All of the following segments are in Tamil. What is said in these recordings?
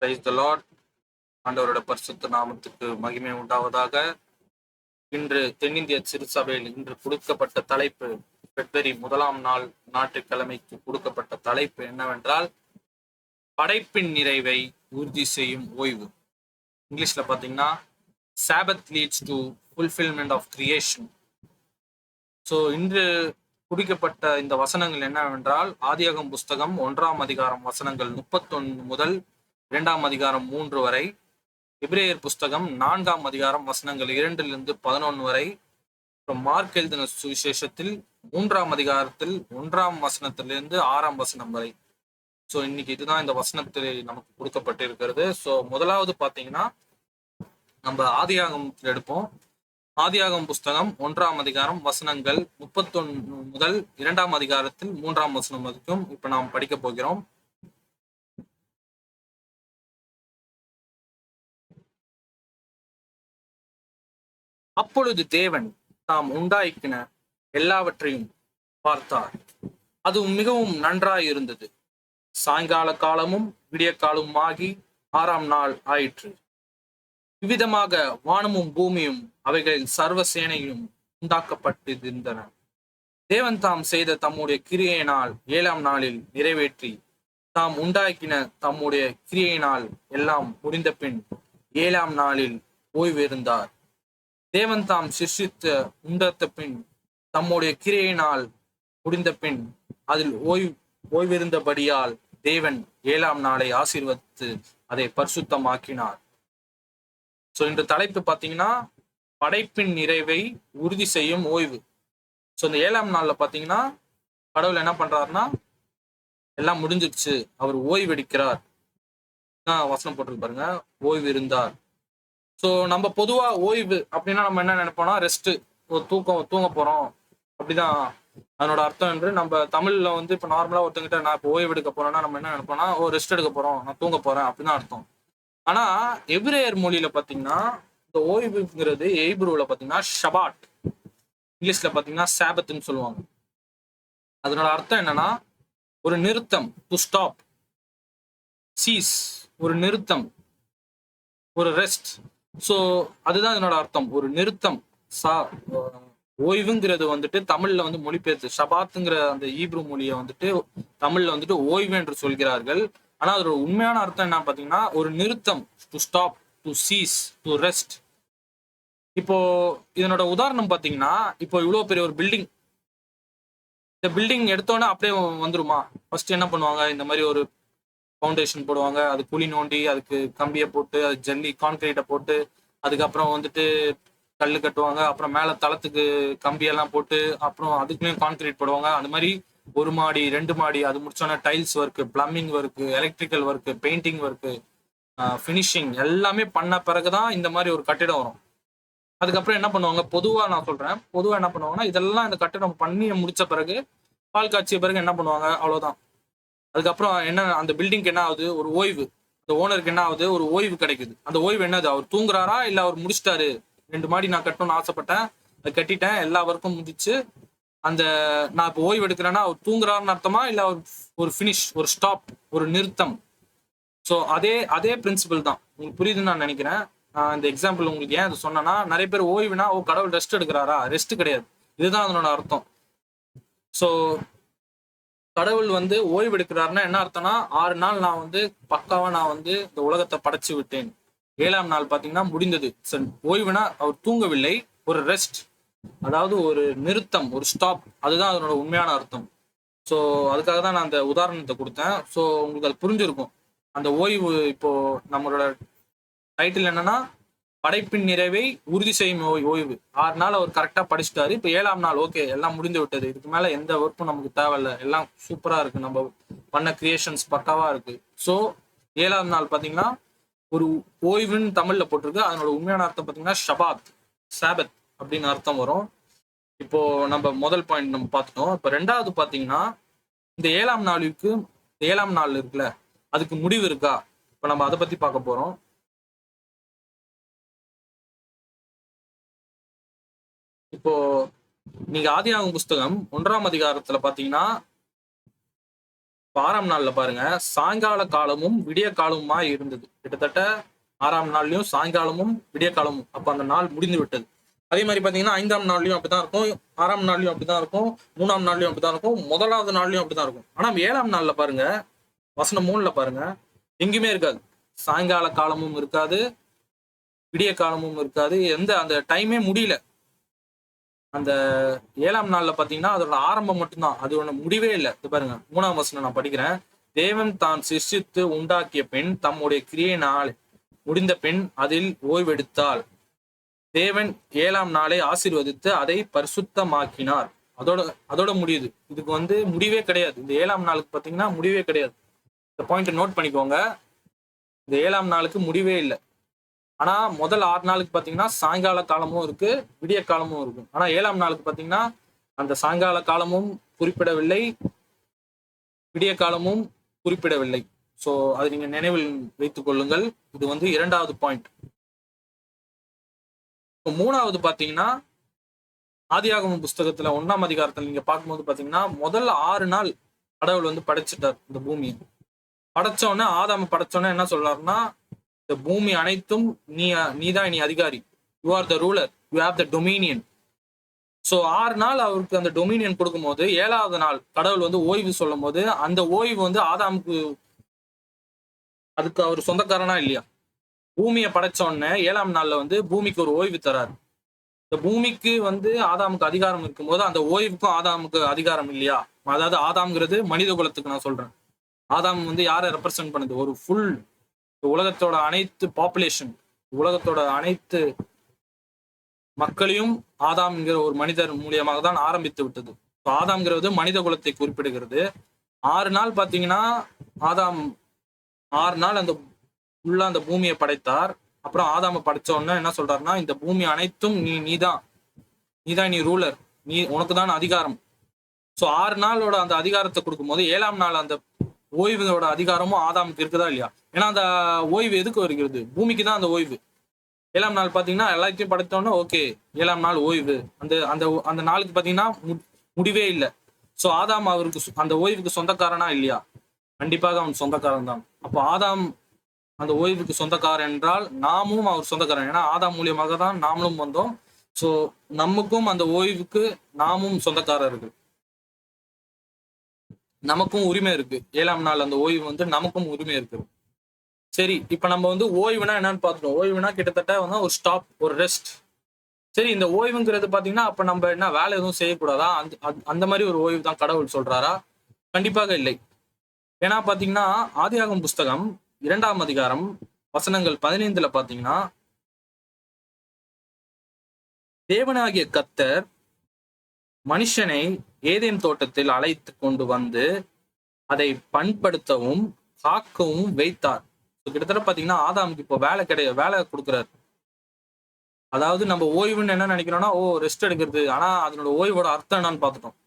Praise the Lord. ஆண்டவரோட பரிசுத்த நாமத்துக்கு மகிமை உண்டாவதாக. இன்று தென்னிந்திய சிறுசபையில் இன்று கொடுக்கப்பட்ட தலைப்பு, பிப்ரவரி 1ஆம் நாள் ஞாயிற்றுக்கிழமைக்கு கொடுக்கப்பட்ட தலைப்பு என்னவென்றால், படைப்பின் நிறைவை உறுதி செய்யும் ஓய்வு. இங்கிலீஷ்ல பாத்தீங்கன்னா Sabbath leads to fulfilment of creation. So இன்று குறிக்கப்பட்ட இந்த வசனங்கள் என்னவென்றால், ஆதியாகமம் புஸ்தகம் 1ஆம் அதிகாரம் வசனங்கள் 31 முதல் 2ஆம் அதிகாரம் 3 வரை, எபிரேயர் புஸ்தகம் 4ஆம் அதிகாரம் வசனங்கள் 2லிருந்து 11 வரை, அப்புறம் மார்க் எழுதின சுவிசேஷத்தில் 3ஆம் அதிகாரத்தில் 1ஆம் வசனத்திலிருந்து 6ஆம் வசனம் வரை. ஸோ இன்னைக்கு இதுதான் இந்த வசனத்தில் நமக்கு கொடுக்கப்பட்டிருக்கிறது. ஸோ முதலாவது பார்த்தீங்கன்னா நம்ம ஆதியாகமத்தில் எடுப்போம். ஆதியாகமம் புஸ்தகம் 1ஆம் அதிகாரம் வசனங்கள் 31 முதல் 2ஆம் அதிகாரத்தில் 3ஆம் வசனம் வரைக்கும் இப்ப நாம் படிக்க போகிறோம். அப்பொழுது தேவன் தாம் உண்டாக்கின எல்லாவற்றையும் பார்த்தார். அது மிகவும் நன்றாயிருந்தது. சாயங்கால காலமும் விடிய காலமும் ஆகி 6ஆம் நாள் ஆயிற்று. இவ்விதமாக வானமும் பூமியும் அவைகளின் சர்வ சேனையும் உண்டாக்கப்பட்டிருந்தன. தேவன் தாம் செய்த தம்முடைய கிரியையினால் 7ஆம் நாளில் நிறைவேற்றி, தாம் உண்டாக்கின தம்முடைய கிரியையினால் எல்லாம் முடிந்த பின் 7ஆம் நாளில் ஓய்விருந்தார். தேவன் தாம் சிருஷ்டித்த உண்டத்த பின் தம்முடைய கிரியையினால் முடிந்த பின் அதில் ஓய்விருந்தபடியால் தேவன் 7ஆம் நாளை ஆசீர்வதித்து அதை பரிசுத்தமாக்கினார். ஸோ இந்த தலைப்பு பார்த்தீங்கன்னா படைப்பின் நிறைவை உறுதி செய்யும் ஓய்வு. ஸோ இந்த 7ஆம் நாள்ல பார்த்தீங்கன்னா கடவுள் என்ன பண்றாருன்னா, எல்லாம் முடிஞ்சிருச்சு, அவர் ஓய்வெடுக்கிறார். வசனம் போட்டிருக்கு பாருங்க, ஓய்வு இருந்தார். ஸோ நம்ம பொதுவா ஓய்வு அப்படின்னா நம்ம என்ன நினைப்போம்னா, ரெஸ்ட், ஒரு தூங்க போறோம் அப்படிதான் அதனோட அர்த்தம். என்று நம்ம தமிழ்ல வந்து இப்ப நார்மலா ஒருத்தங்கிட்ட நான் இப்போ ஓய்வு எடுக்க போறேன்னா நம்ம என்ன நினைப்போம்னா, ரெஸ்ட் எடுக்க போறோம், நான் தூங்க போறேன் அப்படிதான் அர்த்தம். ஆனா எபிரேயர் மொழியில பாத்தீங்கன்னா இந்த ஓய்வுங்கிறது எய்ப்ரூல பாத்தீங்கன்னா ஷபாட், இங்கிலீஷ்ல பாத்தீங்கன்னா சாபத்னு சொல்லுவாங்க. அதனோட அர்த்தம் என்னன்னா, ஒரு நிறுத்தம், டு ஸ்டாப், சீஸ், ஒரு நிறுத்தம், ஒரு ரெஸ்ட். ஸோ அதுதான் இதனோட அர்த்தம், ஒரு நிறுத்தம். ஓய்வுங்கிறது வந்துட்டு தமிழ்ல வந்து மொழிபெயர்த்து ஷபாத்துங்கிற அந்த ஈப்ரு மொழியை வந்துட்டு தமிழ்ல வந்துட்டு ஓய்வு என்று சொல்கிறார்கள். ஆனா அதோட உண்மையான அர்த்தம் என்ன பாத்தீங்கன்னா, ஒரு நிறுத்தம், to stop, to cease, to rest. இப்போ இதனோட உதாரணம் பாத்தீங்கன்னா, இப்போ இவ்வளவு பெரிய ஒரு பில்டிங், இந்த பில்டிங் எடுத்தோன்னே அப்படியே வந்துருமா? ஃபர்ஸ்ட் என்ன பண்ணுவாங்க, இந்த மாதிரி ஒரு ஃபவுண்டேஷன் போடுவாங்க, அது குழி நோண்டி அதுக்கு கம்பியை போட்டு, அது ஜல்லி கான்கிரீட்டை போட்டு, அதுக்கப்புறம் வந்துட்டு கல்லு கட்டுவாங்க, அப்புறம் மேல தளத்துக்கு கம்பியெல்லாம் போட்டு, அப்புறம் அதுக்குமே கான்கிரீட் போடுவாங்க. அந்த மாதிரி 1 மாடி 2 மாடி, அது முடிச்சோன்னா tiles work, plumbing work, electrical work, painting work, finishing எல்லாமே பண்ண பிறகுதான் இந்த மாதிரி ஒரு கட்டிடம் வரும். அதுக்கப்புறம் என்ன பண்ணுவாங்க, பொதுவா நான் சொல்றேன், பொதுவா என்ன பண்ணுவாங்கன்னா, இதெல்லாம் இந்த கட்டிடம் பண்ணி முடிச்ச பிறகு, பால் காய்ச்சிய பிறகு என்ன பண்ணுவாங்க, அவ்வளவுதான். அதுக்கப்புறம் என்ன, அந்த பில்டிங்க்கு என்ன ஆகுது, ஒரு ஓய்வு. அந்த ஓனருக்கு என்ன ஆகுது, ஒரு ஓய்வு கிடைக்குது. அந்த ஓய்வு என்னது, அவர் தூங்குறாரா இல்ல அவர் முடிச்சிட்டாரு, 2 மாடி நான் கட்டணும்னு ஆசைப்பட்டேன், அது கட்டிட்டேன், எல்லா ஒர்க்கும் முடிச்சு, அந்த நான் இப்போ ஓய்வு எடுக்கிறேன்னா அவர் தூங்குறாருன்னு அர்த்தமா, இல்ல அவர் ஒரு ஃபினிஷ், ஒரு ஸ்டாப், ஒரு நிறுத்தம். ஸோ அதே பிரின்சிபல் தான். உங்களுக்கு புரியுதுன்னு நான் நினைக்கிறேன். இந்த எக்ஸாம்பிள் உங்களுக்கு ஏன் அது சொன்னேன்னா, நிறைய பேர் ஓய்வுனா கடவுள் ரெஸ்ட் எடுக்கிறாரா, ரெஸ்ட் கிடையாது, இதுதான் அதனோட அர்த்தம். ஸோ கடவுள் வந்து ஓய்வு எடுக்கிறாருன்னா என்ன அர்த்தம்னா, 6 நாள் நான் வந்து பக்காவா நான் வந்து இந்த உலகத்தை படைச்சு விட்டேன், 7ஆம் நாள் பாத்தீங்கன்னா முடிந்தது. ஓய்வுனா அவர் தூங்கவில்லை, ஒரு ரெஸ்ட், அதாவது ஒரு நிறுத்தம், ஒரு ஸ்டாப், அதுதான் அதனோட உண்மையான அர்த்தம். ஸோ அதுக்காக தான் நான் அந்த உதாரணத்தை கொடுத்தேன். ஸோ உங்களுக்கு அது புரிஞ்சிருக்கும். அந்த ஓய்வு, இப்போ நம்மளோட டைட்டில் என்னன்னா, படைப்பின் நிறைவை உறுதி செய்யும் ஓய்வு. 6 நாள் அவர் கரெக்டா படிச்சுட்டாரு. இப்போ 7ஆம் நாள் ஓகே, எல்லாம் முடிந்து விட்டது, இதுக்கு மேல எந்த ஒர்க்கும் நமக்கு தேவையில்ல, எல்லாம் சூப்பரா இருக்கு, நம்ம பண்ண கிரியேஷன்ஸ் பக்காவா இருக்கு. ஸோ 7ஆம் நாள் பாத்தீங்கன்னா ஒரு ஓய்வுன்னு தமிழ்ல போட்டிருக்கு. அதனோட உண்மையான அர்த்தம் பாத்தீங்கன்னா ஷபாத், சாபத் அப்படின்னு அர்த்தம் வரும். இப்போ நம்ம முதல் பாயிண்ட் நம்ம பார்த்துட்டோம். இப்போ 2வது பாத்தீங்கன்னா, இந்த 7ஆம் நாளுக்கு, 7ஆம் நாள் இருக்குல்ல, அதுக்கு முடிவு இருக்கா, இப்போ நம்ம அதை பத்தி பார்க்க போறோம். இப்போ நீங்க ஆதியாகமம் புஸ்தகம் 1ஆம் அதிகாரத்துல பாத்தீங்கன்னா, 6ஆம் நாள்ல பாருங்க, சாயங்கால காலமும் விடிய காலமுமா இருந்தது. கிட்டத்தட்ட 6ஆம் நாள்லயும் சாயங்காலமும் விடிய காலமும், அப்ப அந்த நாள் முடிந்து விட்டது. அதே மாதிரி பாத்தீங்கன்னா 5ஆம் நாள்லயும் அப்படிதான் இருக்கும், 6ஆம் நாள்லயும் அப்படிதான் இருக்கும், 3ஆம் நாள்லயும் அப்படிதான் இருக்கும், முதலாவது நாள்லயும் அப்படிதான் இருக்கும். ஆனா 7ஆம் நாள்ல பாருங்க, வசனம் 3ல பாருங்க, எங்கேயுமே இருக்காது. சாயங்கால காலமும் இருக்காது, விடிய காலமும் இருக்காது. எந்த அந்த டைமே முடியல. அந்த 7ஆம் நாள்ல பாத்தீங்கன்னா அதோட ஆரம்பம் மட்டும்தான், அது ஒண்ணு முடிவே இல்லை. இது பாருங்க 3ஆம் வசனம் நான் படிக்கிறேன். தேவன் தான் சிருஷ்டித்து உண்டாக்கிய பெண் தம்முடைய கிரியையினால் முடிந்த பெண் அதில் ஓய்வெடுத்தாள். தேவன் 7ஆம் நாளை ஆசீர்வதித்து அதை பரிசுத்தமாக்கினார். அதோட அதோட முடியுது. இதுக்கு வந்து முடிவே கிடையாது. இந்த 7ஆம் நாளுக்கு பாத்தீங்கன்னா முடிவே கிடையாது. இந்த பாயிண்ட் நோட் பண்ணிக்கோங்க. இந்த 7ஆம் நாளுக்கு முடிவே இல்லை. ஆனா முதல் 6 நாளுக்கு பாத்தீங்கன்னா சாயங்கால காலமும் இருக்கு, விடிய காலமும் இருக்கும். ஆனா 7ஆம் நாளுக்கு பாத்தீங்கன்னா அந்த சாயங்கால காலமும் குறிப்பிடவில்லை, விடிய காலமும் குறிப்பிடவில்லை. சோ அது நீங்க நினைவில் வைத்துக் கொள்ளுங்கள். இது வந்து 2வது பாயிண்ட். 3வது பாத்தீங்கன்னா ஆதியாகமம் புஸ்தகத்துல 1ஆம் அதிகாரத்துல நீங்க பார்க்கும்போது பாத்தீங்கன்னா முதல் 6 நாள் கடவுள் வந்து படைச்சிட்டார் இந்த பூமியை. படைச்சோன்னே ஆதாம படைச்சோன்னே என்ன சொல்றாருன்னா, இந்த பூமி அனைத்தும் நீதான் நீ அதிகாரி. You are the ruler, you have the Dominion. So 6 நாள் அவருக்கு அந்த டொமினியன் கொடுக்கும்போது 7வது நாள் கடவுள் வந்து ஓய்வு சொல்லும் போது அந்த ஓய்வு வந்து ஆதாமுக்கு, அதுக்கு அவர் சொந்தக்காரனா இல்லையா? பூமியை படைச்ச உடனே 7ஆம் நாள்ல வந்து பூமிக்கு ஒரு ஓய்வு தராரு. இந்த பூமிக்கு வந்து ஆதாமுக்கு அதிகாரம் இருக்கும்போது அந்த ஓய்வுக்கும் ஆதாமுக்கு அதிகாரம் இல்லையா? அதாவது ஆதாம்ங்கிறது மனித குலத்துக்கு நான் சொல்றேன். ஆதாம் வந்து யாரை ரெப்ரசென்ட் பண்ணுது? ஒரு ஃபுல் உலகத்தோட அனைத்து பாப்புலேஷன், உலகத்தோட அனைத்து மக்களையும் ஆதாம்ங்கிற ஒரு மனிதர் மூலியமாக தான் ஆரம்பித்து விட்டது. ஆதாம்ங்கிறது மனித குலத்தை குறிப்பிடுகிறது. 6 நாள் பாத்தீங்கன்னா ஆதாம் 6 நாள் அந்த உள்ள அந்த பூமியை படைத்தார். அப்புறம் ஆதாம படைச்ச உடனே என்ன சொல்றாருன்னா, இந்த பூமி அனைத்தும் நீதான் நீ ரூலர், நீ உனக்கு தான் அதிகாரம். சோ 6 நாளோட அந்த அதிகாரத்தை கொடுக்கும் போது 7ஆம் நாள் அந்த ஓய்வோட அதிகாரமும் ஆதாமுக்கு இருக்குதா இல்லையா? ஏன்னா அந்த ஓய்வு எதுக்கு வருகிறது? பூமிக்கு தான் அந்த ஓய்வு. 7ஆம் நாள் பாத்தீங்கன்னா எல்லாத்தையும் படைத்தோன்னா ஓகே, 7ஆம் நாள் ஓய்வு. அந்த அந்த அந்த நாளுக்கு பாத்தீங்கன்னா முடிவே இல்லை. சோ ஆதாம் அவருக்கு அந்த ஓய்வுக்கு சொந்தக்காரனா இல்லையா? கண்டிப்பாக அவன் சொந்தக்காரன் தான். அப்போ ஆதாம் அந்த ஓய்வுக்கு சொந்தக்காரன் என்றால் நாமும் அவர் சொந்தக்காரன். ஏன்னா ஆதாம் மூலியமாக தான் நாமளும் வந்தோம். சோ நமக்கும் அந்த ஓய்வுக்கு நாமும் சொந்தக்காரர்கள். நமக்கும் உரிமை இருக்கு. 7ஆம் நாள் அந்த ஓய்வு வந்து நமக்கும் உரிமை இருக்கு. சரி, இப்ப நம்ம வந்து ஓய்வுனா என்னன்னு பார்த்துட்டோம். ஓய்வுனா கிட்டத்தட்ட வந்து ஒரு ஸ்டாப், ஒரு ரெஸ்ட். சரி, இந்த ஓய்வுங்கிறது பாத்தீங்கன்னா அப்ப நம்ம என்ன வேலை எதுவும் செய்யக்கூடாதா? அந்த மாதிரி ஒரு ஓய்வு தான் கடவுள் சொல்றாரா? கண்டிப்பாக இல்லை. ஏன்னா பாத்தீங்கன்னா ஆதியாகமம் புஸ்தகம் 2ஆம் அதிகாரம் வசனங்கள் 15ல பாத்தீங்கன்னா, தேவனாகிய கர்த்தர் மனுஷனை ஏதேன் தோட்டத்தில் அழைத்து கொண்டு வந்து அதை பண்படுத்தவும் காக்கவும் வைத்தார். கிட்டத்தட்ட பாத்தீங்கன்னா ஆதாமுக்கு இப்போ வேலை கிடையாது, வேலை கொடுக்குறாரு. அதாவது நம்ம ஓய்வுன்னு என்ன நினைக்கிறோம்னா, ஓ ரெஸ்ட் எடுக்கிறது. ஆனா அதனோட ஓய்வோட அர்த்தம் என்னன்னு பார்த்துட்டோம்.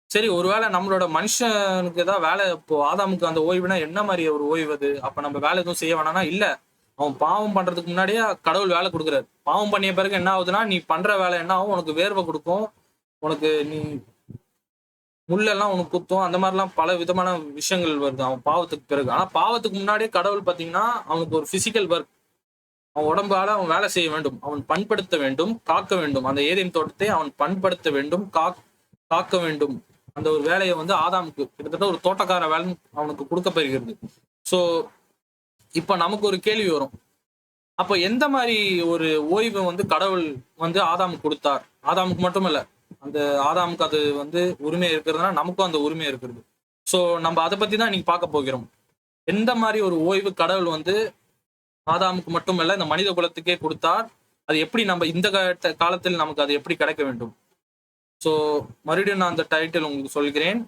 சரி, ஒருவேளை நம்மளோட மனுஷனுக்கு ஏதாவது வேலை, இப்போ ஆதாமுக்கு அந்த ஓய்வுனா என்ன மாதிரி ஒரு ஓய்வு அது? அப்ப நம்ம வேலை எதுவும் செய்ய வேணாம்னா இல்ல. அவன் பாவம் பண்றதுக்கு முன்னாடியே கடவுள் வேலை கொடுக்குறாரு. பாவம் பண்ணிய பிறகு என்ன ஆகுதுன்னா, நீ பண்ற வேலை என்ன ஆகும்? உனக்கு வேர்வை கொடுக்கும், உனக்கு நீ முள்ளெல்லாம் உனக்கு குத்தும், அந்த மாதிரிலாம் பல விதமான விஷயங்கள் வருது அவன் பாவத்துக்கு பிறகு. ஆனா பாவத்துக்கு முன்னாடியே கடவுள் பாத்தீங்கன்னா அவனுக்கு ஒரு பிசிக்கல் ஒர்க், அவன் உடம்பால அவன் வேலை செய்ய வேண்டும், அவன் பண்படுத்த வேண்டும், காக்க வேண்டும். அந்த ஏதேன் தோட்டத்தை அவன் பண்படுத்த வேண்டும், காக்க வேண்டும். அந்த ஒரு வேலையை வந்து ஆதாமுக்கு கிட்டத்தட்ட ஒரு தோட்டக்கார வேலை அவனுக்கு கொடுக்கப்படுகிறது. சோ இப்ப நமக்கு ஒரு கேள்வி வரும். அப்ப எந்த மாதிரி ஒரு ஓய்வு வந்து கடவுள் வந்து ஆதாமுக்கு கொடுத்தார்? ஆதாமுக்கு மட்டும் இல்ல, அந்த ஆதாமுக்கு அது வந்து உரிமை இருக்கிறதுனா நமக்கும் அந்த உரிமை இருக்கிறது. சோ நம்ம அதை பத்தி தான் இன்னைக்கு பார்க்க போகிறோம். எந்த மாதிரி ஒரு ஓய்வு கடவுள் வந்து ஆதாமுக்கு மட்டுமல்ல இந்த மனித குலத்துக்கே கொடுத்தார்? அது எப்படி நம்ம இந்த காலத்தில் நமக்கு அது எப்படி கிடைக்க வேண்டும்? சோ மறுபடியும் நான் அந்த டைட்டில் உங்களுக்கு சொல்கிறேன்.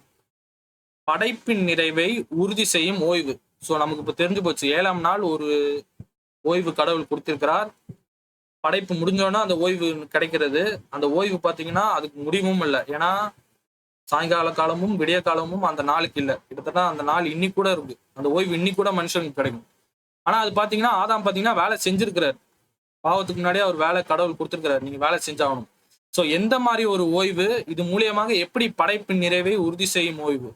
படைப்பின் நிறைவை உறுதி செய்யும் ஓய்வு. சோ நமக்கு இப்ப தெரிஞ்சு போச்சு, 7ஆம் நாள் ஒரு ஓய்வு கடவுள் கொடுத்திருக்கிறார். படைப்பு முடிஞ்சோன்னா அந்த ஓய்வு கிடைக்கிறது. அந்த ஓய்வு பாத்தீங்கன்னா அதுக்கு முடிவும் இல்லை. ஏன்னா சாயங்கால காலமும் விடிய காலமும் அந்த நாளுக்கு இல்லை. கிட்டத்தட்ட அந்த நாள் இன்னி கூட இருக்கு. அந்த ஓய்வு இன்னி கூட மனுஷனுக்கு கிடைக்கும். ஆனா அது பாத்தீங்கன்னா ஆதாம் பாத்தீங்கன்னா வேலை செஞ்சிருக்கிறார். பாவத்துக்கு முன்னாடியே அவர் வேலை கடவுள் கொடுத்திருக்கிறார், நீங்க வேலை செஞ்சாகணும். சோ எந்த மாதிரி ஒரு ஓய்வு? இது மூலியமாக எப்படி படைப்பின் நிறைவை உறுதி செய்யும் ஓய்வு?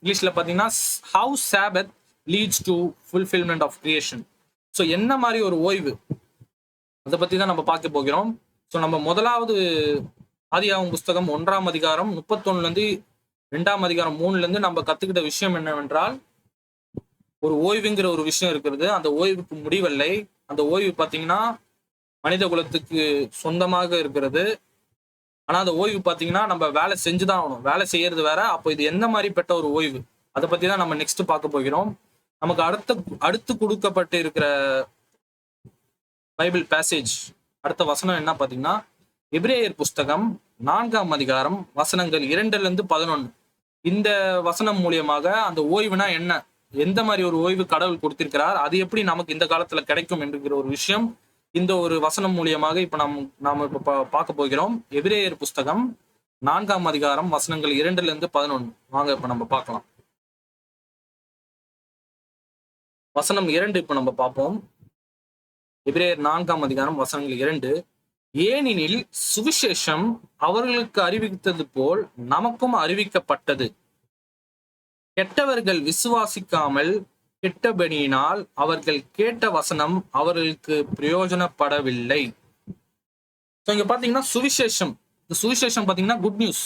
இங்கிலீஷ்ல பாத்தீங்கன்னா how Sabbath leads to fulfilment of creation. So என்ன மாதிரி ஒரு ஓய்வு, அதை பத்தி தான் நம்ம பார்க்க போகிறோம். ஸோ நம்ம முதலாவது ஆதியாகமம் புஸ்தகம் 1ஆம் அதிகாரம் 31ல இருந்து 2ஆம் அதிகாரம் 3ல இருந்து நம்ம கத்துக்கிட்ட விஷயம் என்னவென்றால், ஒரு ஓய்வுங்கிற ஒரு விஷயம் இருக்கிறது. அந்த ஓய்வுக்கு முடிவில்லை. அந்த ஓய்வு பாத்தீங்கன்னா மனித குலத்துக்கு சொந்தமாக இருக்கிறது. ஆனா அந்த ஓய்வு பாத்தீங்கன்னா நம்ம வேலை செஞ்சுதான் ஆகணும். வேலை செய்யறது வேற. அப்போ இது எந்த மாதிரி பெற்ற ஒரு ஓய்வு, அதை பத்தி தான் நம்ம நெக்ஸ்ட் பார்க்க போகிறோம். நமக்கு அடுத்து கொடுக்கப்பட்டு இருக்கிற பைபிள் பேசேஜ், அடுத்த வசனம் என்ன பாத்தீங்கன்னா, எபிரேயர் புஸ்தகம் 4ஆம் அதிகாரம் வசனங்கள் 2ல இருந்து 11. இந்த வசனம் மூலியமாக அந்த ஓய்வுனா என்ன, எந்த மாதிரி ஒரு ஓய்வு கடவுள் கொடுத்திருக்கிறார், அது எப்படி நமக்கு இந்த காலத்துல கிடைக்கும் என்கிற ஒரு விஷயம் இந்த ஒரு வசனம் மூலியமாக இப்ப நாம இப்ப பார்க்க போகிறோம். எபிரேயர் புஸ்தகம் 4ஆம் அதிகாரம் வசனங்கள் 2ல இருந்து 11. வாங்க இப்ப நம்ம பார்க்கலாம். வசனம் 2 இப்ப நம்ம பார்ப்போம். எபிரேயர் 4ஆம் அதிகாரம் வசனங்கள் 2. ஏனெனில் சுவிசேஷம் அவர்களுக்கு அறிவித்தது போல் நமக்கும் அறிவிக்கப்பட்டது. கெட்டவர்கள் விசுவாசிக்காமல் கெட்டபடியினால் அவர்கள் கேட்ட வசனம் அவர்களுக்கு பிரயோஜனப்படவில்லை. இங்க பாத்தீங்கன்னா சுவிசேஷம், இந்த சுவிசேஷம் பாத்தீங்கன்னா குட் நியூஸ்.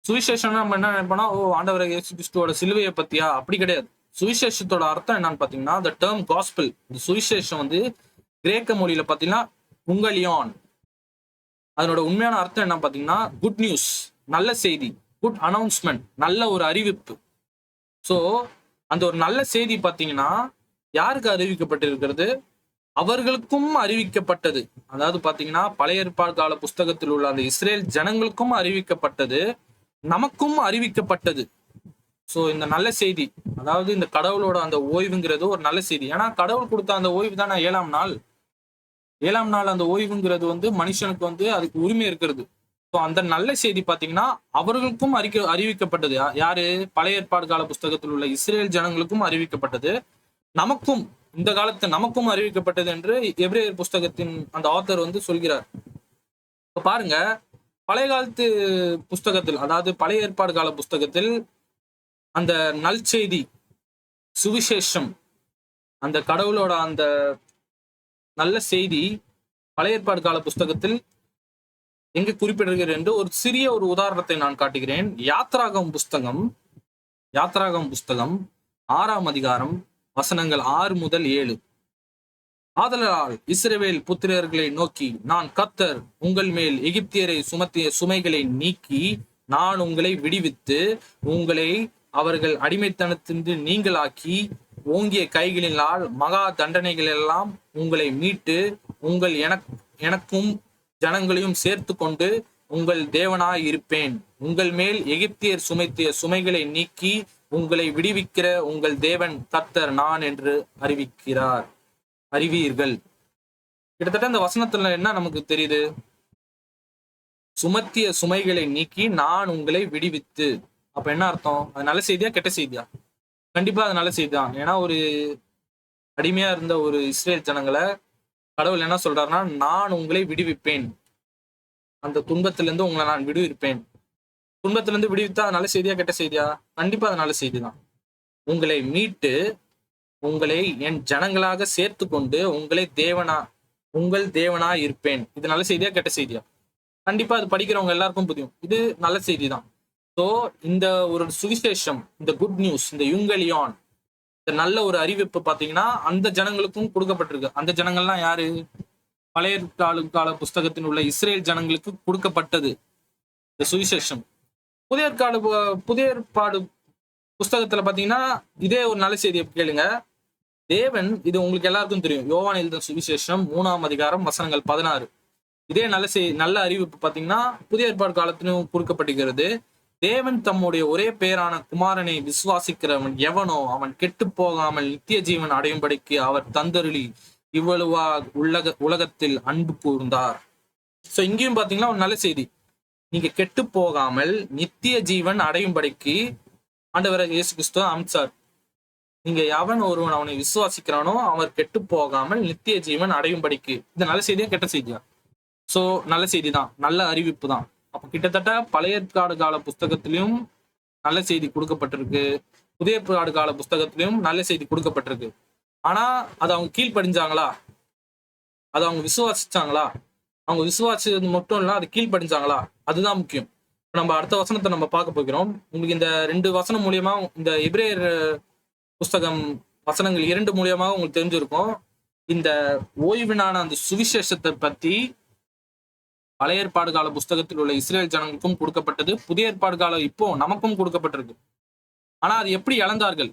சுவிசேஷம் நம்ம என்ன நினைப்போம்னா, ஆண்டவர் இயேசு கிறிஸ்துவோட சிலுவையை பத்தியா, அப்படி கிடையாது. சுவிசேஷத்தோட அர்த்தம் என்னன்னு பாத்தீங்கன்னா, the term gospel. இந்த சுவிசேஷம் வந்து கிரேக்க மொழியில பாத்தீங்கன்னா உங்கலியான். அதனோட உண்மையான அர்த்தம் என்ன பாத்தீங்கன்னா குட் நியூஸ், நல்ல செய்தி, குட் அனௌன்ஸ்மெண்ட், நல்ல ஒரு அறிவிப்பு. சோ அந்த ஒரு நல்ல செய்தி பாத்தீங்கன்னா யாருக்கு அறிவிக்கப்பட்டிருக்கிறது, அவர்களுக்கும் அறிவிக்கப்பட்டது. அதாவது பாத்தீங்கன்னா பழைய ஏற்பாடு கால புஸ்தகத்தில் உள்ள அந்த இஸ்ரேல் ஜனங்களுக்கும் அறிவிக்கப்பட்டது, நமக்கும் அறிவிக்கப்பட்டது. சோ இந்த நல்ல செய்தி, அதாவது இந்த கடவுளோட அந்த ஓய்வுங்கிறது ஒரு நல்ல செய்தி. ஏன்னா கடவுள் கொடுத்த அந்த ஓய்வு தானே 7ஆம் நாள். 7ஆம் நாள் அந்த ஓய்வுங்கிறது வந்து மனுஷனுக்கு வந்து அதுக்கு உரிமை இருக்கிறது. ஸோ அந்த நல்ல செய்தி பாத்தீங்கன்னா அவர்களுக்கும் அறிவிக்கப்பட்டது. யாரு, பழைய ஏற்பாடு கால புஸ்தகத்தில் உள்ள இஸ்ரேல் ஜனங்களுக்கும் அறிவிக்கப்பட்டது, நமக்கும் இந்த காலத்து நமக்கும் அறிவிக்கப்பட்டது என்று எபிரேயர் புஸ்தகத்தின் அந்த ஆத்தர் வந்து சொல்கிறார். இப்ப பாருங்க, பழைய காலத்து புஸ்தகத்தில், அதாவது பழைய ஏற்பாடு கால புஸ்தகத்தில் அந்த நல்செய்தி சுவிசேஷம், அந்த கடவுளோட அந்த நல்ல செய்தி பழைய ஏற்பாடு கால புஸ்தகத்தில் எங்க குறிப்பிடுகிறது என்று ஒரு சிறிய ஒரு உதாரணத்தை நான் காட்டுகிறேன். யாத்ராகமம் புஸ்தகம் 6ஆம் அதிகாரம் வசனங்கள் 6 முதல் 7. ஆதலால் இஸ்ரவேல் புத்திரர்களை நோக்கி, நான் கர்த்தர், உங்கள் மேல் எகிப்தியரை சுமத்திய சுமைகளை நீக்கி நான் உங்களை விடுவித்து உங்களை அவர்கள் அடிமைத்தனத்திற்கு நீங்களாக்கி ஓங்கிய கைகளினால் மகா தண்டனைகள் எல்லாம் உங்களை மீட்டு உங்கள் எனக்கும் ஜனங்களையும் சேர்த்து கொண்டு உங்கள் தேவனாய் இருப்பேன். உங்கள் மேல் எகிப்தியர் சுமைத்திய சுமைகளை நீக்கி உங்களை விடுவிக்கிற உங்கள் தேவன் கர்த்தர் நான் என்று அறிவீர்கள். கிட்டத்தட்ட இந்த வசனத்துல என்ன நமக்கு தெரியுது, சுமத்திய சுமைகளை நீக்கி நான் உங்களை விடுவித்து. அப்ப என்ன அர்த்தம், அது நல்ல செய்தியா கெட்ட செய்தியா? கண்டிப்பா அது நல்ல செய்தி தான். ஏன்னா ஒரு அடிமையா இருந்த ஒரு இஸ்ரேல் ஜனங்களை கடவுள் என்ன சொல்றாருன்னா, நான் உங்களை விடுவிப்பேன், அந்த துன்பத்திலிருந்து உங்களை நான் விடுவிப்பேன். துன்பத்திலிருந்து விடுவித்தா அது நல்ல செய்தியா கெட்ட செய்தியா? கண்டிப்பா அது நல்ல செய்தி தான். உங்களை மீட்டு உங்களை என் ஜனங்களாக சேர்த்து கொண்டு உங்கள் தேவனா இருப்பேன். இது நல்ல செய்தியா கெட்ட செய்தியா? கண்டிப்பா அது படிக்கிறவங்க எல்லாருக்கும் புரியும், இது நல்ல செய்தி தான். ஸோ இந்த ஒரு சுவிசேஷம், இந்த குட் நியூஸ், இந்த யுங்கலியான், இந்த நல்ல ஒரு அறிவிப்பு பாத்தீங்கன்னா அந்த ஜனங்களுக்கும் கொடுக்கப்பட்டிருக்கு. அந்த ஜனங்கள்லாம் யாரு, பழைய கால புஸ்தகத்தில் உள்ள இஸ்ரேல் ஜனங்களுக்கு கொடுக்கப்பட்டது இந்த சுவிசேஷம். புதிய ஏற்பாடு புஸ்தகத்துல பாத்தீங்கன்னா இதே ஒரு நல்ல செய்தியை கேளுங்க. தேவன், இது உங்களுக்கு எல்லாருக்கும் தெரியும், யோவான் எழுதின சுவிசேஷம் 3ஆம் அதிகாரம் வசனங்கள் 16. இதே நல்ல அறிவிப்பு பாத்தீங்கன்னா புதிய ஏற்பாடு காலத்திலும் கொடுக்கப்பட்டிருக்கிறது. தேவன் தம்முடைய ஒரே பேரான குமாரனை விசுவாசிக்கிறவன் எவனோ அவன் கெட்டு போகாமல் நித்திய ஜீவன் அடையும்படிக்கு அவர் தந்தருளி இவ்வளவா உலகத்தில் அன்பு கூர்ந்தார். சோ இங்கேயும் பாத்தீங்கன்னா ஒரு நல்ல செய்தி, நீங்க கெட்டு போகாமல் நித்திய ஜீவன் அடையும்படிக்கு ஆண்டவர் இயேசு கிறிஸ்து அம்சார். நீங்க எவன் ஒருவன் அவனை விசுவாசிக்கிறானோ அவர் கெட்டு போகாமல் நித்திய ஜீவன் அடையும்படிக்கு. இது நல்ல செய்தியா கெட்ட செய்தியா? சோ நல்ல செய்தி தான், நல்ல அறிவிப்பு தான். அப்ப கிட்டத்தட்ட பழைய ஏற்பாடு கால புஸ்தகத்திலும் நல்ல செய்தி கொடுக்கப்பட்டிருக்கு, புதிய ஏற்பாடு கால புஸ்தகத்திலும் நல்ல செய்தி கொடுக்கப்பட்டிருக்கு. ஆனா அதை அவங்க கீழ்ப்படிஞ்சாங்களா? அதை அவங்க விசுவாசிச்சாங்களா? அவங்க விசுவாசிச்சது மட்டும் இல்ல, அது கீழ்ப்படிஞ்சாங்களா? அதுதான் முக்கியம். நம்ம அடுத்த வசனத்தை நம்ம பார்க்க போகிறோம். உங்களுக்கு இந்த 2 வசனம் மூலியமா இந்த எபிரேயர் புஸ்தகம் வசனங்கள் 2 மூலியமா உங்களுக்கு தெரிஞ்சிருக்கும். இந்த ஓய்வினான அந்த சுவிசேஷத்தை பத்தி பழைய ஏற்பாடு கால புஸ்தகத்தில் உள்ள இஸ்ரேல் ஜனங்களுக்கும் கொடுக்கப்பட்டது, புதிய ஏற்பாடு காலம் இப்போ நமக்கும் கொடுக்கப்பட்டிருக்கு. ஆனா அது எப்படி இழந்தார்கள்?